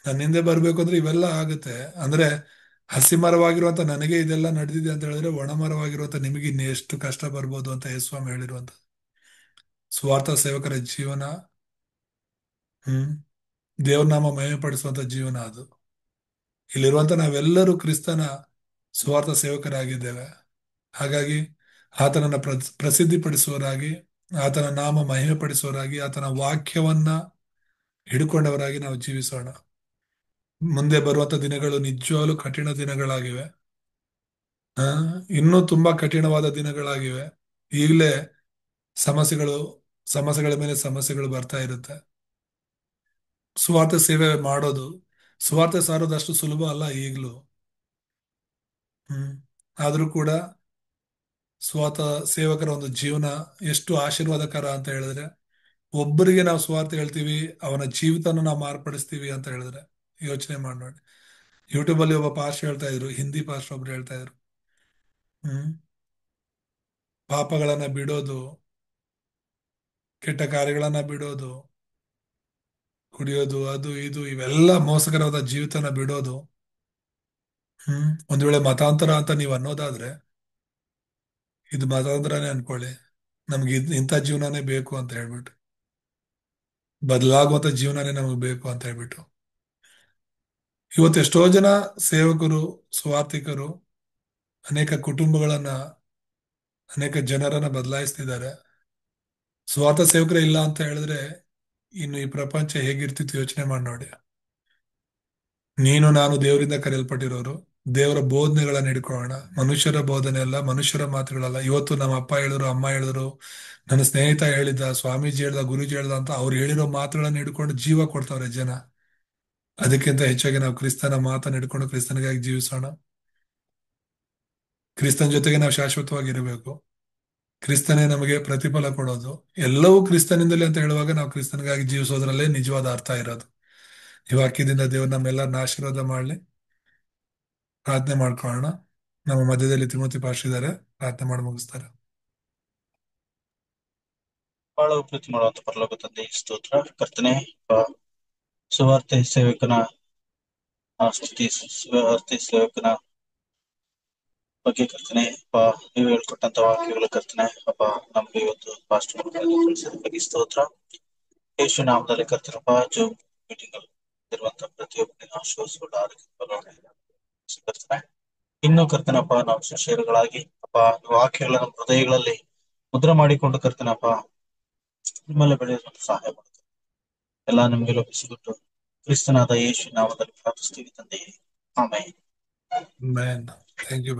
ನನ್ನ ಹಿಂದೆ ಬರ್ಬೇಕು ಅಂದ್ರೆ ಇವೆಲ್ಲ ಆಗುತ್ತೆ. ಅಂದ್ರೆ ಹಸಿ ಮರವಾಗಿರುವಂತ ನನಗೆ ಇದೆಲ್ಲ ನಡೆದಿದೆ ಅಂತ ಹೇಳಿದ್ರೆ, ಒಣ ಮರವಾಗಿರುವಂತ ನಿಮಗೆ ಇನ್ನು ಎಷ್ಟು ಕಷ್ಟ ಬರ್ಬೋದು ಅಂತ ಯೇಸ್ವಾಮಿ ಹೇಳಿರುವಂತ. ಸ್ವಾರ್ಥ ಸೇವಕರ ಜೀವನ ಹ್ಮ್ ದೇವ್ರ ನಾಮ ಮಹಿಮೆ ಪಡಿಸುವಂತ ಜೀವನ ಅದು. ಇಲ್ಲಿರುವಂತ ನಾವೆಲ್ಲರೂ ಕ್ರಿಸ್ತನ ಸ್ವಾರ್ಥ ಸೇವಕರಾಗಿದ್ದೇವೆ. ಹಾಗಾಗಿ ಆತನನ್ನ ಪ್ರಸಿದ್ಧಿಪಡಿಸುವವರಾಗಿ, ಆತನ ನಾಮ ಮಹಿಮೆ ಪಡಿಸುವವರಾಗಿ, ಆತನ ವಾಕ್ಯವನ್ನ ಹಿಡ್ಕೊಂಡವರಾಗಿ ನಾವು ಜೀವಿಸೋಣ. ಮುಂದೆ ಬರುವಂತ ದಿನಗಳು ನಿಜವಾಗ್ಲೂ ಕಠಿಣ ದಿನಗಳಾಗಿವೆ. ಆ ಇನ್ನೂ ತುಂಬಾ ಕಠಿಣವಾದ ದಿನಗಳಾಗಿವೆ. ಈಗಲೇ ಸಮಸ್ಯೆಗಳು ಸಮಸ್ಯೆಗಳ ಮೇಲೆ ಸಮಸ್ಯೆಗಳು ಬರ್ತಾ ಇರುತ್ತೆ. ಸ್ವಾರ್ಥ ಸೇವೆ ಮಾಡೋದು, ಸ್ವಾರ್ಥ ಸಾರೋದು ಅಷ್ಟು ಸುಲಭ ಅಲ್ಲ ಈಗಲೂ. ಹ್ಮ್ ಆದ್ರೂ ಕೂಡ ಸ್ವಾರ್ಥ ಸೇವಕರ ಒಂದು ಜೀವನ ಎಷ್ಟು ಆಶೀರ್ವಾದಕರ ಅಂತ ಹೇಳಿದ್ರೆ, ಒಬ್ಬರಿಗೆ ನಾವು ಸ್ವಾರ್ಥ ಹೇಳ್ತೀವಿ, ಅವನ ಜೀವಿತನ ನಾವು ಮಾರ್ಪಡಿಸ್ತೀವಿ ಅಂತ ಹೇಳಿದ್ರೆ ಯೋಚನೆ ಮಾಡಿ ನೋಡಿ. ಯೂಟ್ಯೂಬ್ ಅಲ್ಲಿ ಒಬ್ಬ ಪಾಸ್ಟ್ ಹೇಳ್ತಾ ಇದ್ರು, ಹಿಂದಿ ಪಾಸ್ಟ್ ಒಬ್ರು ಹೇಳ್ತಾ ಇದ್ರು, ಹ್ಮ್ ಪಾಪಗಳನ್ನ ಬಿಡೋದು, ಕೆಟ್ಟ ಕಾರ್ಯಗಳನ್ನ ಬಿಡೋದು, ಕುಡಿಯೋದು, ಅದು ಇದು ಇವೆಲ್ಲ ಮೋಸಕರವಾದ ಜೀವಿತನ ಬಿಡೋದು. ಒಂದ್ ವೇಳೆ ಮತಾಂತರ ಅಂತ ನೀವು ಅನ್ನೋದಾದ್ರೆ, ಇದು ಮತಾಂತರನೇ ಅನ್ಕೊಳ್ಳಿ, ನಮ್ಗೆ ಇಂಥ ಜೀವನನೇ ಬೇಕು ಅಂತ ಹೇಳ್ಬಿಟ್ಟು, ಬದಲಾಗುವಂತ ಜೀವನನೇ ನಮಗೆ ಬೇಕು ಅಂತ ಹೇಳ್ಬಿಟ್ಟು. ಇವತ್ತು ಎಷ್ಟೋ ಜನ ಸೇವಕರು, ಸ್ವಾರ್ಥಿಕರು ಅನೇಕ ಕುಟುಂಬಗಳನ್ನ, ಅನೇಕ ಜನರನ್ನ ಬದಲಾಯಿಸ್ತಿದ್ದಾರೆ. ಸ್ವಾರ್ಥ ಸೇವಕರೇ ಇಲ್ಲ ಅಂತ ಹೇಳಿದ್ರೆ ಇನ್ನು ಈ ಪ್ರಪಂಚ ಹೇಗಿರ್ತಿತ್ತು ಯೋಚನೆ ಮಾಡಿ ನೋಡಿ. ನೀನು ನಾನು ದೇವರಿಂದ ಕರೆಯಲ್ಪಟ್ಟಿರೋರು, ದೇವರ ಬೋಧನೆಗಳನ್ನ ಹಿಡ್ಕೊಳ್ಳೋಣ. ಮನುಷ್ಯರ ಬೋಧನೆ ಅಲ್ಲ, ಮನುಷ್ಯರ ಮಾತುಗಳಲ್ಲ. ಇವತ್ತು ನಮ್ಮ ಅಪ್ಪ ಹೇಳಿದ್ರು, ಅಮ್ಮ ಹೇಳಿದ್ರು, ನನ್ನ ಸ್ನೇಹಿತ ಹೇಳಿದ, ಸ್ವಾಮೀಜಿ ಹೇಳ್ದ, ಗುರುಜಿ ಹೇಳ್ದ ಅಂತ ಅವ್ರು ಹೇಳಿರೋ ಮಾತುಗಳನ್ನ ಹಿಡ್ಕೊಂಡು ಜೀವ ಕೊಡ್ತಾವ್ರೆ ಜನ. ಅದಕ್ಕಿಂತ ಹೆಚ್ಚಾಗಿ ನಾವು ಕ್ರಿಸ್ತನ ಮಾತನ್ನ ಹಿಡ್ಕೊಂಡು ಕ್ರಿಸ್ತನಿಗಾಗಿ ಜೀವಿಸೋಣ. ಕ್ರಿಸ್ತನ ಜೊತೆಗೆ ನಾವು ಶಾಶ್ವತವಾಗಿರಬೇಕು. ಕ್ರಿಸ್ತನೇ ನಮಗೆ ಪ್ರತಿಫಲ ಕೊಡೋದು. ಎಲ್ಲವೂ ಕ್ರಿಸ್ತನಿಂದಲೇ ಅಂತ ಹೇಳುವಾಗ ನಾವು ಕ್ರಿಸ್ತನಿಗಾಗಿ ಜೀವಿಸೋದ್ರಲ್ಲೇ ನಿಜವಾದ ಅರ್ಥ ಇರೋದು. ಈ ವಾಕ್ಯದಿಂದ ದೇವರು ನಮ್ಮೆಲ್ಲರನ್ನ ಆಶೀರ್ವಾದ ಮಾಡಲಿ. ಪ್ರಾರ್ಥನೆ ಮಾಡ್ಕೊಳ್ಳೋಣ. ನಮ್ಮ ಮಧ್ಯದಲ್ಲಿ ತಿಮೋತಿ ಪಾಸ್ಟರ್ ಇದ್ದಾರೆ, ಪ್ರಾರ್ಥನೆ ಮಾಡಿ ಮುಗಿಸ್ತಾರೆ. ಬಹಳ ಪ್ರೀತಿ ಮಾಡುವಂತ ಪರಲೋಕ ತಂದೆ ಸ್ತೋತ್ರ. ಕರ್ತನೆ, ಸುವಾರ್ತೆ ಸೇವಕನ ಸುವಾರ್ತೆ ಸೇವಕನ ಬಗ್ಗೆ ಕರ್ತನೆ ನೀವು ಹೇಳ್ಕೊಟ್ಟಂತ ವಾಕ್ಯಗಳು ಕರ್ತನೆ ನಮ್ಗೆ ಇವತ್ತು ಪಾಸ್ಟ್ ತಿಳಿಸಿದ ಬಗ್ಗೆ ಸ್ತೋತ್ರ. ಯೇಸು ನಾಮದಲ್ಲಿ ಕರ್ತನಪ್ಪ ಜೂಮ್ ಮೀಟಿಂಗ್ ಅಲ್ಲಿ ಇರುವಂತ ಪ್ರತಿಯೊಬ್ಬರಿನ ಆಶ್ವಾಸಗಳು ಕರ್ತನೆ. ಇನ್ನು ಕರ್ತನಪ್ಪ ನಾವು ಶಿಷ್ಯರುಗಳಾಗಿ ವಾಕ್ಯಗಳ ನಮ್ಮ ಹೃದಯಗಳಲ್ಲಿ ಮುದ್ರ ಮಾಡಿಕೊಂಡು ಕರ್ತನಪ್ಪ ನಿಮ್ಮಲ್ಲಿ ಬೆಳೆಯುವಂತ ಸಹಾಯ ಮಾಡುತ್ತೆ. ಎಲ್ಲಾ ನಿಮ್ಗೆ ಲಭಿಸಿಬಿಟ್ಟು ಕ್ರಿಸ್ತನಾದ ಯೇಸು ನಾಮದಲ್ಲಿ ಪ್ರಾರ್ಥಿಸ್ತೀವಿ ತಂದೆಯೇ, ಆಮೆನ್. Thank you.